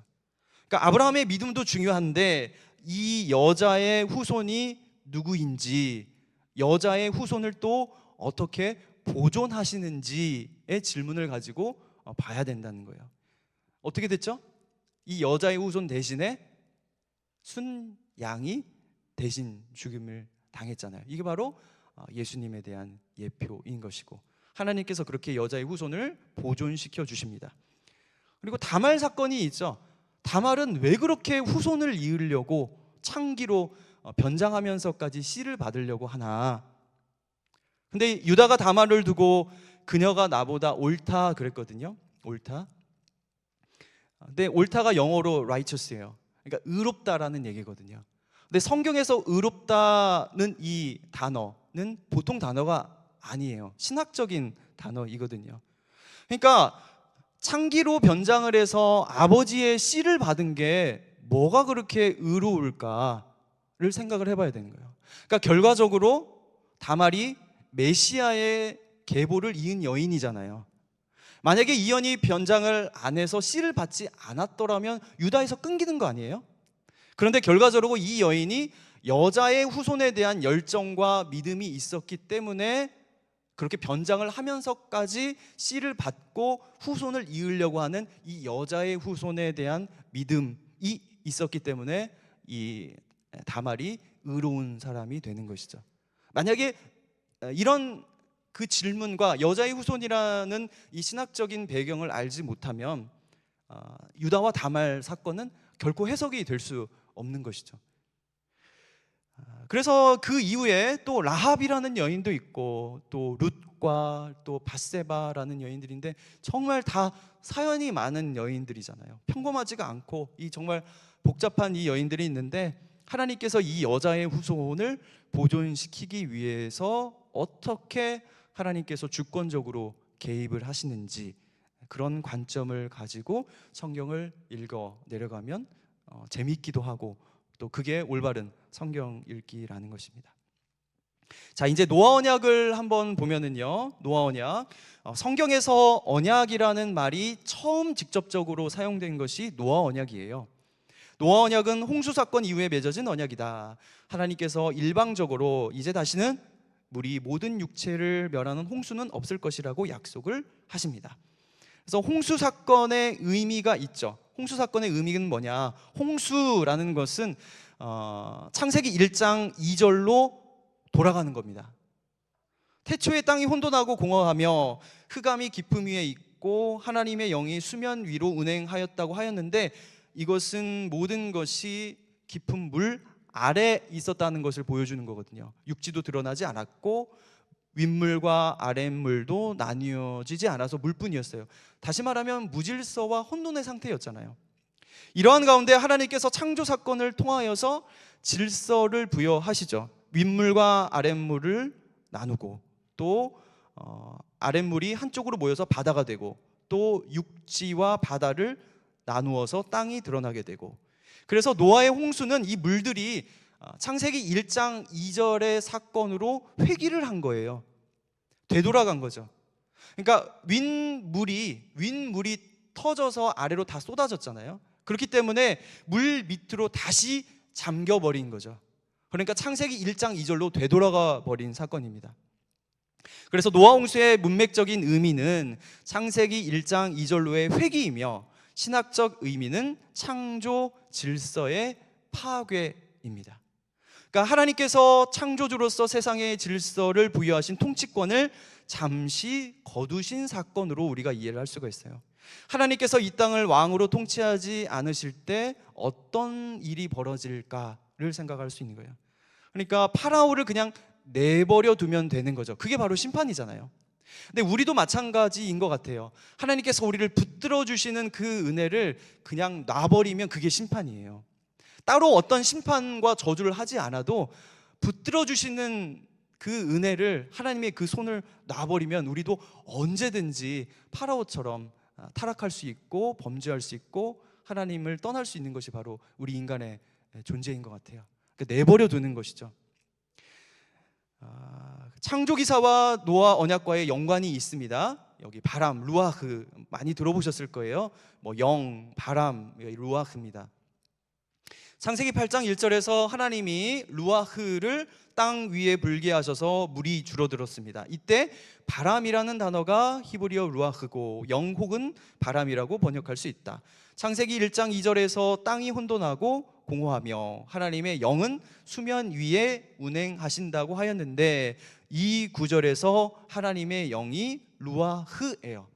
그러니까 아브라함의 믿음도 중요한데 이 여자의 후손이 누구인지, 여자의 후손을 또 어떻게 보존하시는지의 질문을 가지고 봐야 된다는 거예요. 어떻게 됐죠? 이 여자의 후손 대신에 순양이 대신 죽임을 당했잖아요. 이게 바로 예수님에 대한 예표인 것이고 하나님께서 그렇게 여자의 후손을 보존시켜 주십니다. 그리고 다말 사건이 있죠. 다말은 왜 그렇게 후손을 이으려고 창기로 변장하면서까지 씨를 받으려고 하나? 근데 유다가 다말을 두고 그녀가 나보다 옳다 그랬거든요. 옳다. 근데 옳다가 영어로 righteous예요. 그러니까 의롭다라는 얘기거든요. 근데 성경에서 의롭다는 이 단어는 보통 단어가 아니에요. 신학적인 단어이거든요. 그러니까 창기로 변장을 해서 아버지의 씨를 받은 게 뭐가 그렇게 의로울까를 생각을 해봐야 되는 거예요. 그러니까 결과적으로 다말이 메시아의 계보를 이은 여인이잖아요. 만약에 이 여인이 변장을 안 해서 씨를 받지 않았더라면 유다에서 끊기는 거 아니에요? 그런데 결과적으로 이 여인이 여자의 후손에 대한 열정과 믿음이 있었기 때문에 그렇게 변장을 하면서까지 씨를 받고 후손을 이으려고 하는 이 여자의 후손에 대한 믿음이 있었기 때문에 이 다말이 의로운 사람이 되는 것이죠. 만약에 이런 그 질문과 여자의 후손이라는 이 신학적인 배경을 알지 못하면 유다와 다말 사건은 결코 해석이 될 수 없는 것이죠. 그래서 그 이후에 또 라합이라는 여인도 있고 또 룻과 또 밧세바라는 여인들인데 정말 다 사연이 많은 여인들이잖아요. 평범하지가 않고 이 정말 복잡한 이 여인들이 있는데 하나님께서 이 여자의 후손을 보존시키기 위해서 어떻게 하나님께서 주권적으로 개입을 하시는지 그런 관점을 가지고 성경을 읽어 내려가면 재미있기도 하고 또 그게 올바른 성경 읽기라는 것입니다. 자, 이제 노아 언약을 한번 보면은요, 노아 언약, 성경에서 언약이라는 말이 처음 직접적으로 사용된 것이 노아 언약이에요. 노아 언약은 홍수 사건 이후에 맺어진 언약이다. 하나님께서 일방적으로 이제 다시는 물이 모든 육체를 멸하는 홍수는 없을 것이라고 약속을 하십니다. 그래서 홍수 사건의 의미가 있죠. 홍수 사건의 의미는 뭐냐? 홍수라는 것은 창세기 1장 2절로 돌아가는 겁니다. 태초에 땅이 혼돈하고 공허하며 흑암이 깊음 위에 있고 하나님의 영이 수면 위로 운행하였다고 하였는데 이것은 모든 것이 깊은 물 아래 있었다는 것을 보여주는 거거든요. 육지도 드러나지 않았고 윗물과 아랫물도 나뉘어지지 않아서 물뿐이었어요. 다시 말하면 무질서와 혼돈의 상태였잖아요. 이러한 가운데 하나님께서 창조 사건을 통하여서 질서를 부여하시죠. 윗물과 아랫물을 나누고 또 아랫물이 한쪽으로 모여서 바다가 되고 또 육지와 바다를 나누어서 땅이 드러나게 되고, 그래서 노아의 홍수는 이 물들이 창세기 1장 2절의 사건으로 회귀를 한 거예요. 되돌아간 거죠. 그러니까 윗물이 터져서 아래로 다 쏟아졌잖아요. 그렇기 때문에 물 밑으로 다시 잠겨버린 거죠. 그러니까 창세기 1장 2절로 되돌아가 버린 사건입니다. 그래서 노아 홍수의 문맥적인 의미는 창세기 1장 2절로의 회귀이며 신학적 의미는 창조 질서의 파괴입니다. 그러니까 하나님께서 창조주로서 세상의 질서를 부여하신 통치권을 잠시 거두신 사건으로 우리가 이해를 할 수가 있어요. 하나님께서 이 땅을 왕으로 통치하지 않으실 때 어떤 일이 벌어질까를 생각할 수 있는 거예요. 그러니까 파라오를 그냥 내버려 두면 되는 거죠. 그게 바로 심판이잖아요. 근데 우리도 마찬가지인 것 같아요. 하나님께서 우리를 붙들어 주시는 그 은혜를 그냥 놔버리면 그게 심판이에요. 따로 어떤 심판과 저주를 하지 않아도 붙들어 주시는 그 은혜를, 하나님의 그 손을 놔버리면 우리도 언제든지 파라오처럼 타락할 수 있고 범죄할 수 있고 하나님을 떠날 수 있는 것이 바로 우리 인간의 존재인 것 같아요. 그러니까 내버려 두는 것이죠. 창조기사와 노아 언약과의 연관이 있습니다. 여기 바람, 루아흐 많이 들어보셨을 거예요. 영, 바람, 루아흐입니다. 창세기 8장 1절에서 하나님이 루아흐를 땅 위에 불게 하셔서 물이 줄어들었습니다. 이때 바람이라는 단어가 히브리어 루아흐고 영 혹은 바람이라고 번역할 수 있다. 창세기 1장 2절에서 땅이 혼돈하고 공허하며 하나님의 영은 수면 위에 운행하신다고 하였는데 이 구절에서 하나님의 영이 루아흐예요.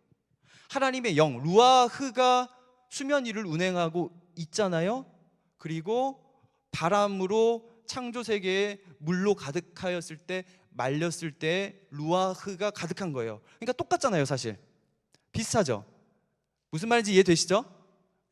하나님의 영, 루아흐가 수면 위를 운행하고 있잖아요. 그리고 바람으로 창조 세계에 물로 가득하였을 때, 말렸을 때 루아흐가 가득한 거예요. 그러니까 똑같잖아요. 사실 비슷하죠. 무슨 말인지 이해되시죠?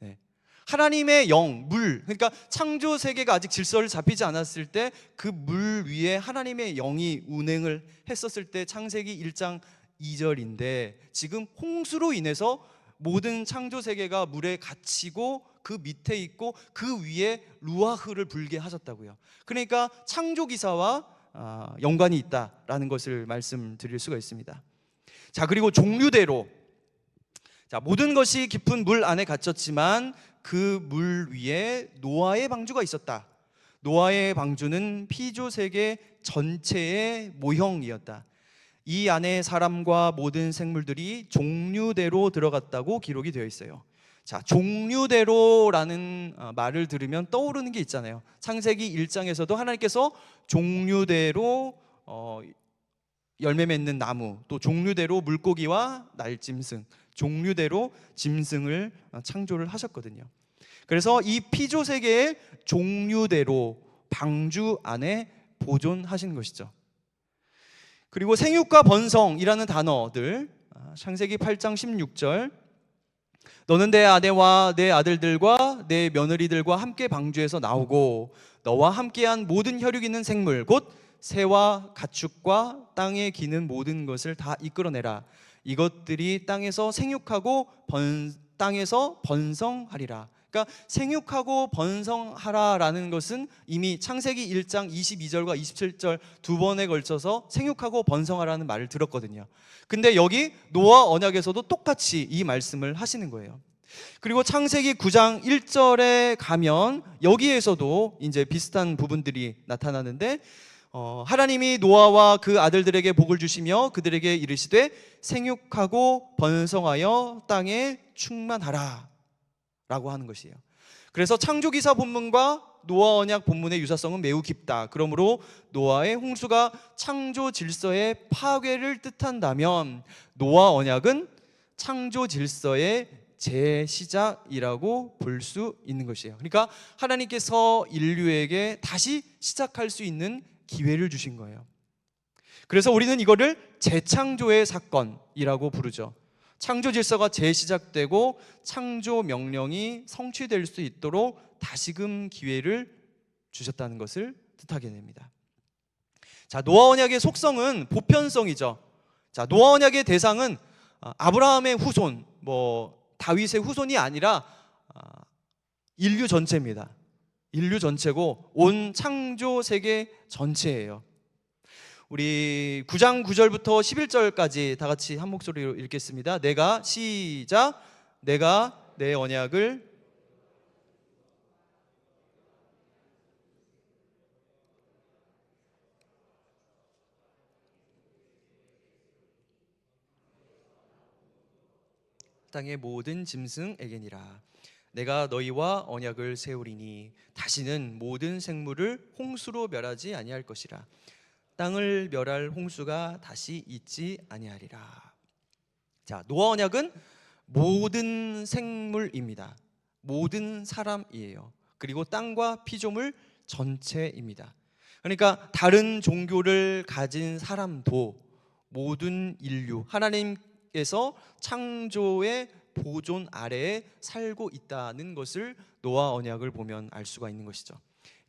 네. 하나님의 영, 물, 그러니까 창조 세계가 아직 질서를 잡히지 않았을 때 그 물 위에 하나님의 영이 운행을 했었을 때 창세기 1장 2절인데, 지금 홍수로 인해서 모든 창조 세계가 물에 갇히고 그 밑에 있고 그 위에 루아흐를 불게 하셨다고요. 그러니까 창조 기사와 연관이 있다라는 것을 말씀드릴 수가 있습니다. 자, 그리고 종류대로, 자, 모든 것이 깊은 물 안에 갇혔지만 그 물 위에 노아의 방주가 있었다. 노아의 방주는 피조 세계 전체의 모형이었다. 이 안에 사람과 모든 생물들이 종류대로 들어갔다고 기록이 되어 있어요. 자, 종류대로라는 말을 들으면 떠오르는 게 있잖아요. 창세기 1장에서도 하나님께서 종류대로 열매 맺는 나무, 또 종류대로 물고기와 날짐승, 종류대로 짐승을 창조를 하셨거든요. 그래서 이 피조 세계의 종류대로 방주 안에 보존하신 것이죠. 그리고 생육과 번성이라는 단어들, 창세기 8장 16절, 너는 내 아내와 내 아들들과 내 며느리들과 함께 방주에서 나오고 너와 함께한 모든 혈육 있는 생물 곧 새와 가축과 땅에 기는 모든 것을 다 이끌어내라. 이것들이 땅에서 생육하고 땅에서 번성하리라. 그러니까 생육하고 번성하라라는 것은 이미 창세기 1장 22절과 27절 두 번에 걸쳐서 생육하고 번성하라는 말을 들었거든요. 근데 여기 노아 언약에서도 똑같이 이 말씀을 하시는 거예요. 그리고 창세기 9장 1절에 가면 여기에서도 이제 비슷한 부분들이 나타나는데, 하나님이 노아와 그 아들들에게 복을 주시며 그들에게 이르시되 생육하고 번성하여 땅에 충만하라 라고 하는 것이에요. 그래서 창조기사 본문과 노아 언약 본문의 유사성은 매우 깊다. 그러므로 노아의 홍수가 창조 질서의 파괴를 뜻한다면 노아 언약은 창조 질서의 재시작이라고 볼 수 있는 것이에요. 그러니까 하나님께서 인류에게 다시 시작할 수 있는 기회를 주신 거예요. 그래서 우리는 이거를 재창조의 사건이라고 부르죠. 창조 질서가 재시작되고 창조 명령이 성취될 수 있도록 다시금 기회를 주셨다는 것을 뜻하게 됩니다. 자, 노아 언약의 속성은 보편성이죠. 자, 노아 언약의 대상은 아브라함의 후손, 다윗의 후손이 아니라 인류 전체입니다. 인류 전체고 온 창조 세계 전체예요. 우리 9장 9절부터 11절까지 다 같이 한 목소리로 읽겠습니다. 시작. 내가 내 언약을 땅의 모든 짐승에게니라. 내가 너희와 언약을 세우리니 다시는 모든 생물을 홍수로 멸하지 아니할 것이라. 땅을 멸할 홍수가 다시 있지 아니하리라. 자, 노아 언약은 모든 생물입니다. 모든 사람이에요. 그리고 땅과 피조물 전체입니다. 그러니까 다른 종교를 가진 사람도 모든 인류, 하나님께서 창조의 보존 아래에 살고 있다는 것을 노아 언약을 보면 알 수가 있는 것이죠.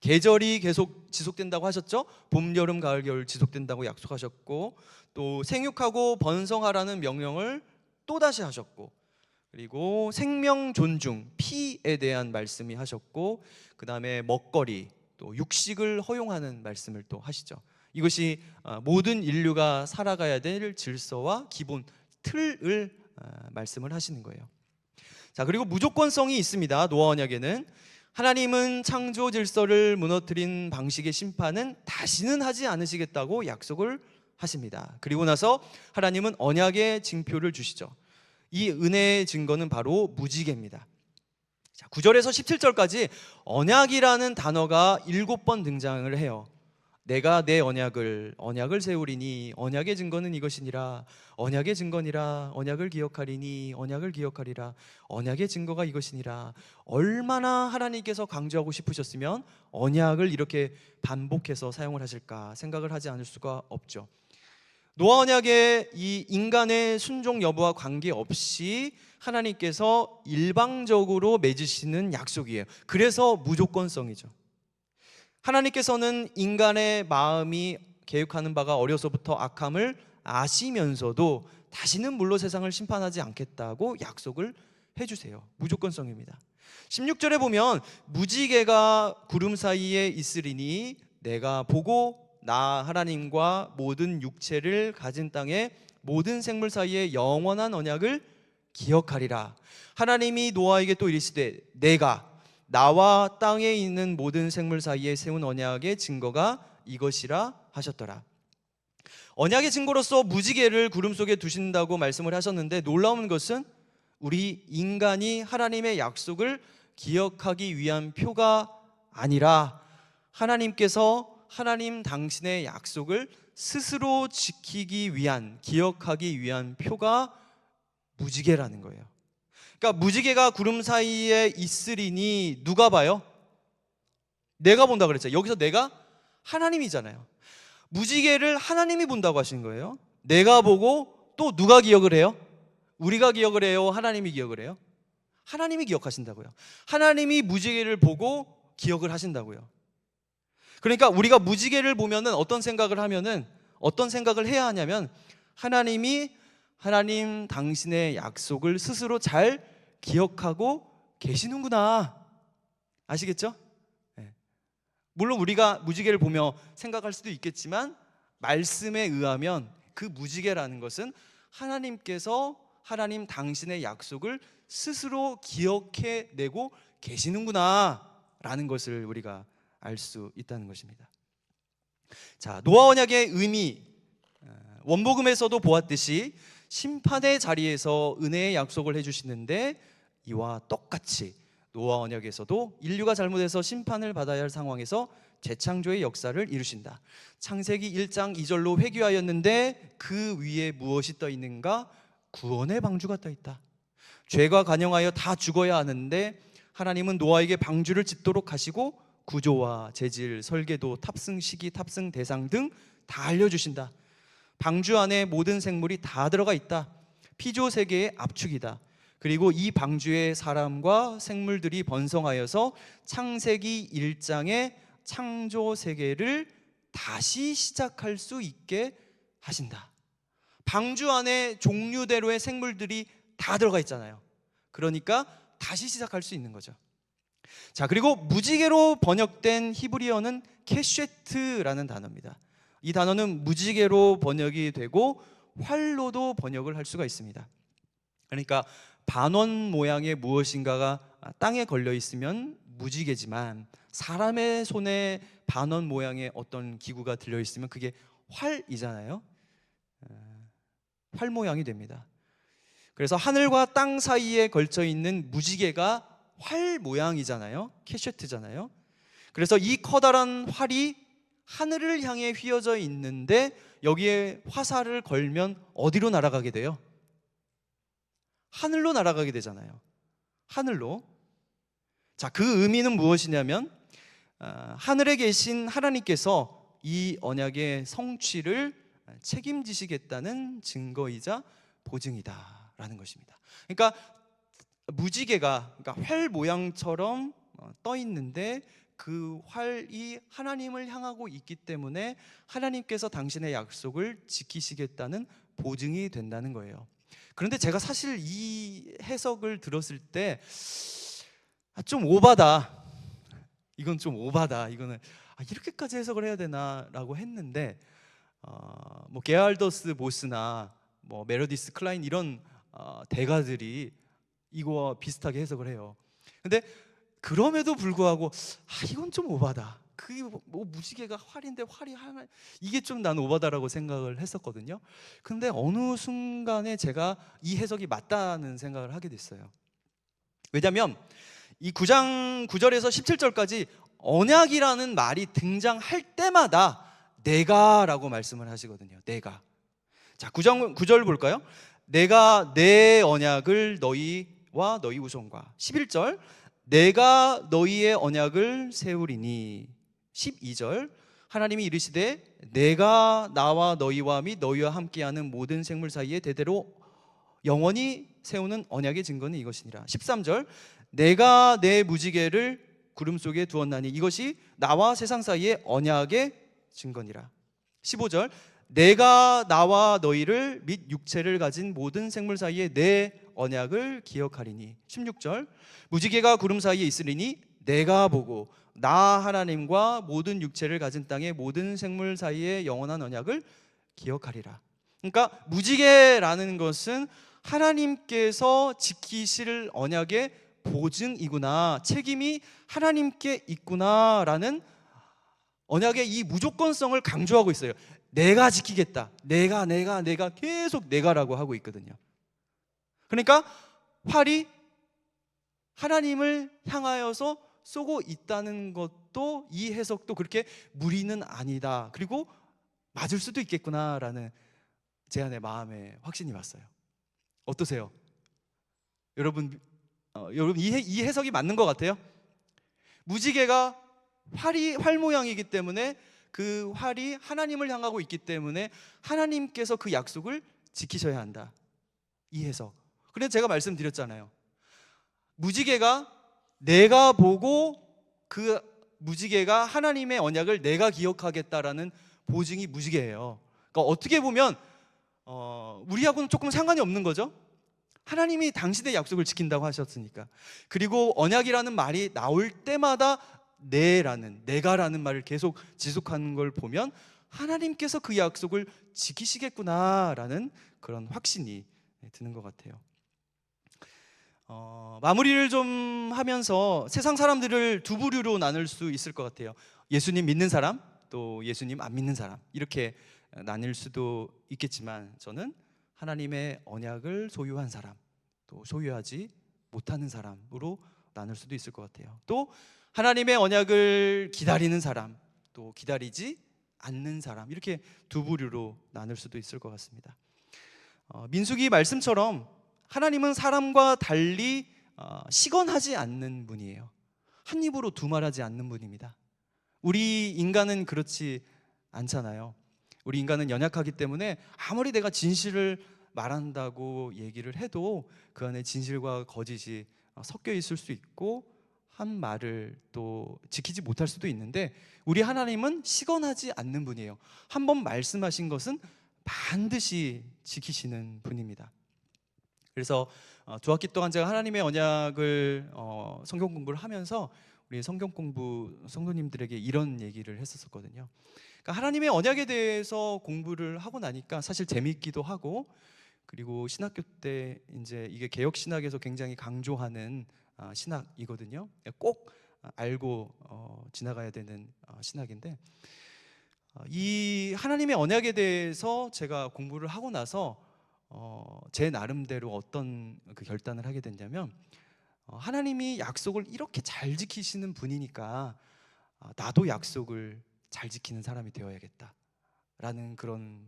계절이 계속 지속된다고 하셨죠. 봄, 여름, 가을, 겨울 지속된다고 약속하셨고, 또 생육하고 번성하라는 명령을 또다시 하셨고, 그리고 생명 존중, 피에 대한 말씀이 하셨고, 그 다음에 먹거리, 또 육식을 허용하는 말씀을 또 하시죠. 이것이 모든 인류가 살아가야 될 질서와 기본 틀을 말씀을 하시는 거예요. 자, 그리고 무조건성이 있습니다. 노아 언약에는 하나님은 창조 질서를 무너뜨린 방식의 심판은 다시는 하지 않으시겠다고 약속을 하십니다. 그리고 나서 하나님은 언약의 징표를 주시죠. 이 은혜의 증거는 바로 무지개입니다. 자, 9절에서 17절까지 언약이라는 단어가 7번 등장을 해요. 내가 내 언약을 세우리니 언약의 증거는 이것이니라. 언약의 증거니라. 언약을 기억하리니 언약을 기억하리라. 언약의 증거가 이것이니라. 얼마나 하나님께서 강조하고 싶으셨으면 언약을 이렇게 반복해서 사용을 하실까 생각을 하지 않을 수가 없죠. 노아 언약의 이 인간의 순종 여부와 관계없이 하나님께서 일방적으로 맺으시는 약속이에요. 그래서 무조건성이죠. 하나님께서는 인간의 마음이 계획하는 바가 어려서부터 악함을 아시면서도 다시는 물로 세상을 심판하지 않겠다고 약속을 해주세요. 무조건성입니다. 16절에 보면 무지개가 구름 사이에 있으리니 내가 보고 나 하나님과 모든 육체를 가진 땅의 모든 생물 사이에 영원한 언약을 기억하리라. 하나님이 노아에게 또 이르시되 내가 나와 땅에 있는 모든 생물 사이에 세운 언약의 증거가 이것이라 하셨더라. 언약의 증거로서 무지개를 구름 속에 두신다고 말씀을 하셨는데, 놀라운 것은 우리 인간이 하나님의 약속을 기억하기 위한 표가 아니라 하나님께서 하나님 당신의 약속을 스스로 지키기 위한, 기억하기 위한 표가 무지개라는 거예요. 그러니까 무지개가 구름 사이에 있으리니 누가 봐요? 내가 본다 그랬죠. 여기서 내가 하나님이잖아요. 무지개를 하나님이 본다고 하신 거예요. 내가 보고 또 누가 기억을 해요? 우리가 기억을 해요? 하나님이 기억을 해요? 하나님이 기억하신다고요. 하나님이 무지개를 보고 기억을 하신다고요. 그러니까 우리가 무지개를 보면은 어떤 생각을 해야 하냐면, 하나님 당신의 약속을 스스로 잘 기억하고 계시는구나. 아시겠죠? 네. 물론 우리가 무지개를 보며 생각할 수도 있겠지만, 말씀에 의하면 그 무지개라는 것은 하나님께서 하나님 당신의 약속을 스스로 기억해내고 계시는구나 라는 것을 우리가 알 수 있다는 것입니다. 자, 노아 언약의 의미, 원복음에서도 보았듯이 심판의 자리에서 은혜의 약속을 해주시는데, 이와 똑같이 노아 언약에서도 인류가 잘못해서 심판을 받아야 할 상황에서 재창조의 역사를 이루신다. 창세기 1장 2절로 회귀하였는데 그 위에 무엇이 떠 있는가? 구원의 방주가 떠 있다. 죄가 관영하여 다 죽어야 하는데 하나님은 노아에게 방주를 짓도록 하시고 구조와 재질, 설계도, 탑승 시기, 탑승 대상 등 다 알려주신다. 방주 안에 모든 생물이 다 들어가 있다. 피조 세계의 압축이다. 그리고 이 방주에 사람과 생물들이 번성하여서 창세기 1장의 창조 세계를 다시 시작할 수 있게 하신다. 방주 안에 종류대로의 생물들이 다 들어가 있잖아요. 그러니까 다시 시작할 수 있는 거죠. 자, 그리고 무지개로 번역된 히브리어는 케쉐트라는 단어입니다. 이 단어는 무지개로 번역이 되고 활로도 번역을 할 수가 있습니다. 그러니까 반원 모양의 무엇인가가 땅에 걸려 있으면 무지개지만, 사람의 손에 반원 모양의 어떤 기구가 들려 있으면 그게 활이잖아요. 활 모양이 됩니다. 그래서 하늘과 땅 사이에 걸쳐 있는 무지개가 활 모양이잖아요. 캐셔트잖아요. 그래서 이 커다란 활이 하늘을 향해 휘어져 있는데, 여기에 화살을 걸면 어디로 날아가게 돼요? 하늘로 날아가게 되잖아요. 하늘로. 자, 그 의미는 무엇이냐면, 하늘에 계신 하나님께서 이 언약의 성취를 책임지시겠다는 증거이자 보증이다라는 것입니다. 그러니까 무지개가, 활 모양처럼 떠 있는데 그 활이 하나님을 향하고 있기 때문에 하나님께서 당신의 약속을 지키시겠다는 보증이 된다는 거예요. 그런데 제가 사실 이 해석을 들었을 때 좀 오바다, 이건 좀 오바다, 이거는 이렇게까지 해석을 해야 되나라고 했는데, 뭐 게알더스 보스나 뭐 메로디스 클라인 이런 대가들이 이거와 비슷하게 해석을 해요. 근데 그럼에도 불구하고 이건 좀 오바다, 그게 뭐 무지개가 활인데 활이 하나, 이게 좀 난 오바다라고 생각을 했었거든요. 근데 어느 순간에 제가 이 해석이 맞다는 생각을 하게 됐어요. 왜냐하면 이 9장 9절에서 17절까지 언약이라는 말이 등장할 때마다 내가라고 말씀을 하시거든요. 내가. 자, 9장 9절 볼까요? 내가 내 언약을 너희와 너희 후손과. 11절 내가 너희의 언약을 세우리니. 12절 하나님이 이르시되 내가 나와 너희와 및 너희와 함께하는 모든 생물 사이에 대대로 영원히 세우는 언약의 증거는 이것이니라. 13절 내가 내 무지개를 구름 속에 두었나니 이것이 나와 세상 사이의 언약의 증거니라. 15절 내가 나와 너희를 및 육체를 가진 모든 생물 사이에 내 언약을 기억하리니. 16절 무지개가 구름 사이에 있으리니 내가 보고 나 하나님과 모든 육체를 가진 땅의 모든 생물 사이에 영원한 언약을 기억하리라. 그러니까 무지개라는 것은 하나님께서 지키실 언약의 보증이구나, 책임이 하나님께 있구나라는 언약의 이 무조건성을 강조하고 있어요. 내가 지키겠다. 내가 계속 내가라고 하고 있거든요. 그러니까 활이 하나님을 향하여서 쏘고 있다는 것도, 이 해석도 그렇게 무리는 아니다. 그리고 맞을 수도 있겠구나라는 제 안의 마음에 확신이 왔어요. 어떠세요? 여러분 이 해석이 맞는 것 같아요? 무지개가 활 모양이기 때문에 그 활이 하나님을 향하고 있기 때문에 하나님께서 그 약속을 지키셔야 한다. 이 해석. 그래서 제가 말씀드렸잖아요. 무지개가 내가 보고 그 무지개가 하나님의 언약을 내가 기억하겠다라는 보증이 무지개예요. 그러니까 어떻게 보면 우리하고는 조금 상관이 없는 거죠. 하나님이 당신의 약속을 지킨다고 하셨으니까. 그리고 언약이라는 말이 나올 때마다 내가라는 말을 계속 지속하는 걸 보면 하나님께서 그 약속을 지키시겠구나라는 그런 확신이 드는 것 같아요. 마무리를 좀 하면서 세상 사람들을 두 부류로 나눌 수 있을 것 같아요. 예수님 믿는 사람, 또 예수님 안 믿는 사람, 이렇게 나뉠 수도 있겠지만 저는 하나님의 언약을 소유한 사람, 또 소유하지 못하는 사람으로 나눌 수도 있을 것 같아요. 또 하나님의 언약을 기다리는 사람, 또 기다리지 않는 사람, 이렇게 두 부류로 나눌 수도 있을 것 같습니다. 민수기 말씀처럼 하나님은 사람과 달리 시건하지 않는 분이에요. 한 입으로 두말하지 않는 분입니다. 우리 인간은 그렇지 않잖아요. 우리 인간은 연약하기 때문에 아무리 내가 진실을 말한다고 얘기를 해도 그 안에 진실과 거짓이 섞여 있을 수 있고 한 말을 또 지키지 못할 수도 있는데, 우리 하나님은 시건하지 않는 분이에요. 한번 말씀하신 것은 반드시 지키시는 분입니다. 그래서 두 학기 동안 제가 하나님의 언약을 성경 공부를 하면서 우리 성경 공부 성도님들에게 이런 얘기를 했었거든요. 그러니까 하나님의 언약에 대해서 공부를 하고 나니까 사실 재미있기도 하고, 그리고 신학교 때 이제 이게 개혁 신학에서 굉장히 강조하는 신학이거든요. 꼭 알고 지나가야 되는 신학인데, 이 하나님의 언약에 대해서 제가 공부를 하고 나서 제 나름대로 어떤 그 결단을 하게 됐냐면, 하나님이 약속을 이렇게 잘 지키시는 분이니까 나도 약속을 잘 지키는 사람이 되어야겠다라는 그런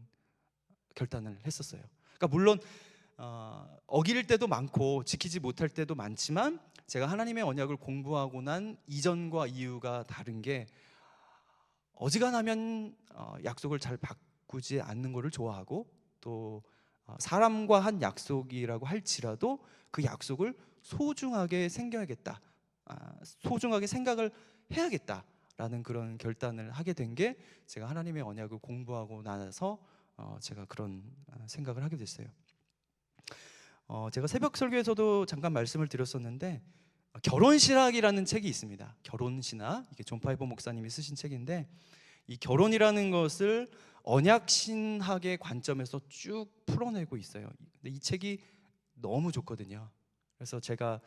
결단을 했었어요. 그러니까 물론 어길 때도 많고 지키지 못할 때도 많지만, 제가 하나님의 언약을 공부하고 난 이전과 이유가 다른 게, 어지간하면 약속을 잘 바꾸지 않는 것을 좋아하고, 또 사람과 한 약속이라고 할지라도 그 약속을 소중하게 생겨야겠다, 소중하게 생각을 해야겠다라는 그런 결단을 하게 된 게, 제가 하나님의 언약을 공부하고 나서 제가 그런 생각을 하게 됐어요. 제가 새벽 설교에서도 잠깐 말씀을 드렸었는데, 결혼신학이라는 책이 있습니다. 결혼신학, 이게 존 파이버 목사님이 쓰신 책인데, 이 결혼이라는 것을 언약신학의 관점에서 쭉 풀어내고 있어요. 근데 이 책이 너무 좋거든요. 그래서 제가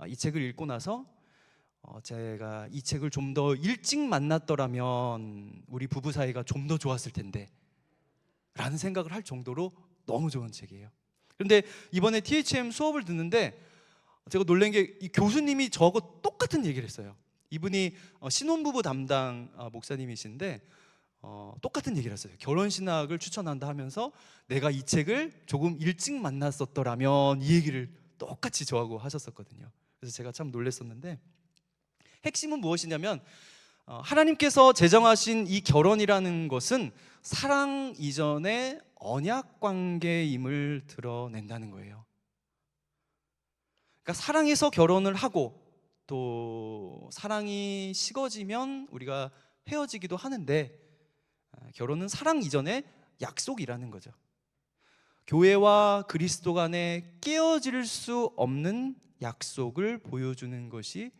이 책을 읽고 나서 제가 이 책을 좀 더 일찍 만났더라면 우리 부부 사이가 좀 더 좋았을 텐데 라는 생각을 할 정도로 너무 좋은 책이에요. 그런데 이번에 THM 수업을 듣는데 제가 놀란 게, 이 교수님이 저하고 똑같은 얘기를 했어요. 이분이 신혼부부 담당 목사님이신데 똑같은 얘기를 했어요. 결혼신학을 추천한다 하면서 내가 이 책을 조금 일찍 만났었더라면, 이 얘기를 똑같이 저하고 하셨었거든요. 그래서 제가 참 놀랐었는데, 핵심은 무엇이냐면 하나님께서 제정하신 이 결혼이라는 것은 사랑 이전의 언약 관계임을 드러낸다는 거예요. 그러니까 사랑해서 결혼을 하고 또 사랑이 식어지면 우리가 헤어지기도 하는데, 결혼은 사랑 이전의 약속이라는 거죠. 교회와 그리스도 간에 깨어질 수 없는 약속을 보여주는 것이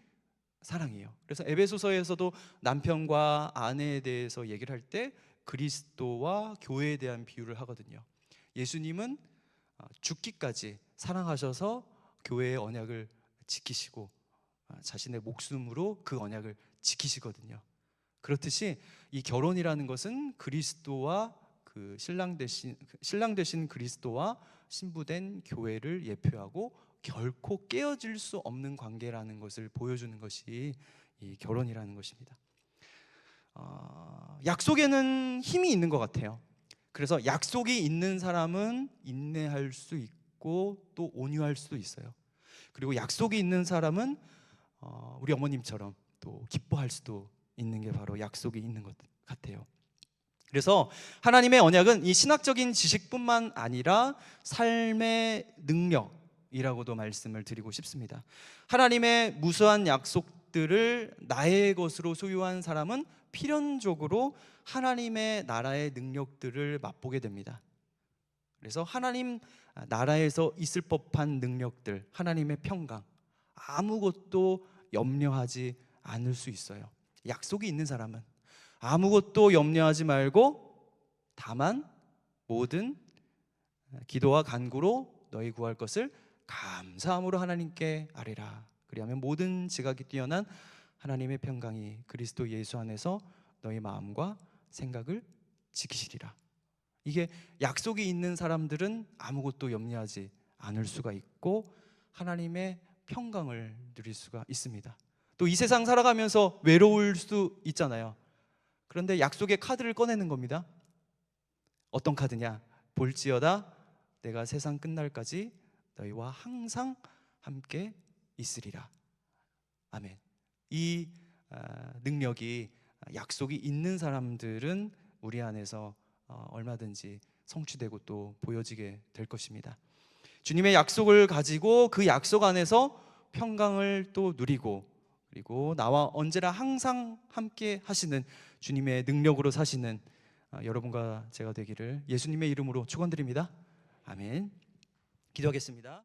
사랑이에요. 그래서 에베소서에서도 남편과 아내에 대해서 얘기를 할 때 그리스도와 교회에 대한 비유를 하거든요. 예수님은 죽기까지 사랑하셔서 교회의 언약을 지키시고 자신의 목숨으로 그 언약을 지키시거든요. 그렇듯이 이 결혼이라는 것은 그리스도와 그 신랑 되신 그리스도와 신부된 교회를 예표하고 결코 깨어질 수 없는 관계라는 것을 보여주는 것이 이 결혼이라는 것입니다. 약속에는 힘이 있는 것 같아요. 그래서 약속이 있는 사람은 인내할 수 있고 또 온유할 수도 있어요. 그리고 약속이 있는 사람은 우리 어머님처럼 또 기뻐할 수도 있는 게 바로 약속이 있는 것 같아요. 그래서 하나님의 언약은 이 신학적인 지식뿐만 아니라 삶의 능력이라고도 말씀을 드리고 싶습니다. 하나님의 무수한 약속들을 나의 것으로 소유한 사람은 필연적으로 하나님의 나라의 능력들을 맛보게 됩니다. 그래서 하나님 나라에서 있을 법한 능력들, 하나님의 평강, 아무것도 염려하지 않을 수 있어요. 약속이 있는 사람은 아무것도 염려하지 말고 다만 모든 기도와 간구로 너희 구할 것을 감사함으로 하나님께 아뢰라. 그리하면 모든 지각이 뛰어난 하나님의 평강이 그리스도 예수 안에서 너희 마음과 생각을 지키시리라. 이게 약속이 있는 사람들은 아무것도 염려하지 않을 수가 있고 하나님의 평강을 누릴 수가 있습니다. 또 이 세상 살아가면서 외로울 수 있잖아요. 그런데 약속의 카드를 꺼내는 겁니다. 어떤 카드냐? 볼지어다 내가 세상 끝날까지 너희와 항상 함께 있으리라. 아멘. 이 능력이, 약속이 있는 사람들은 우리 안에서 얼마든지 성취되고 또 보여지게 될 것입니다. 주님의 약속을 가지고 그 약속 안에서 평강을 또 누리고, 그리고 나와 언제나 항상 함께 하시는 주님의 능력으로 사시는 여러분과 제가 되기를 예수님의 이름으로 축원드립니다. 아멘. 기도하겠습니다.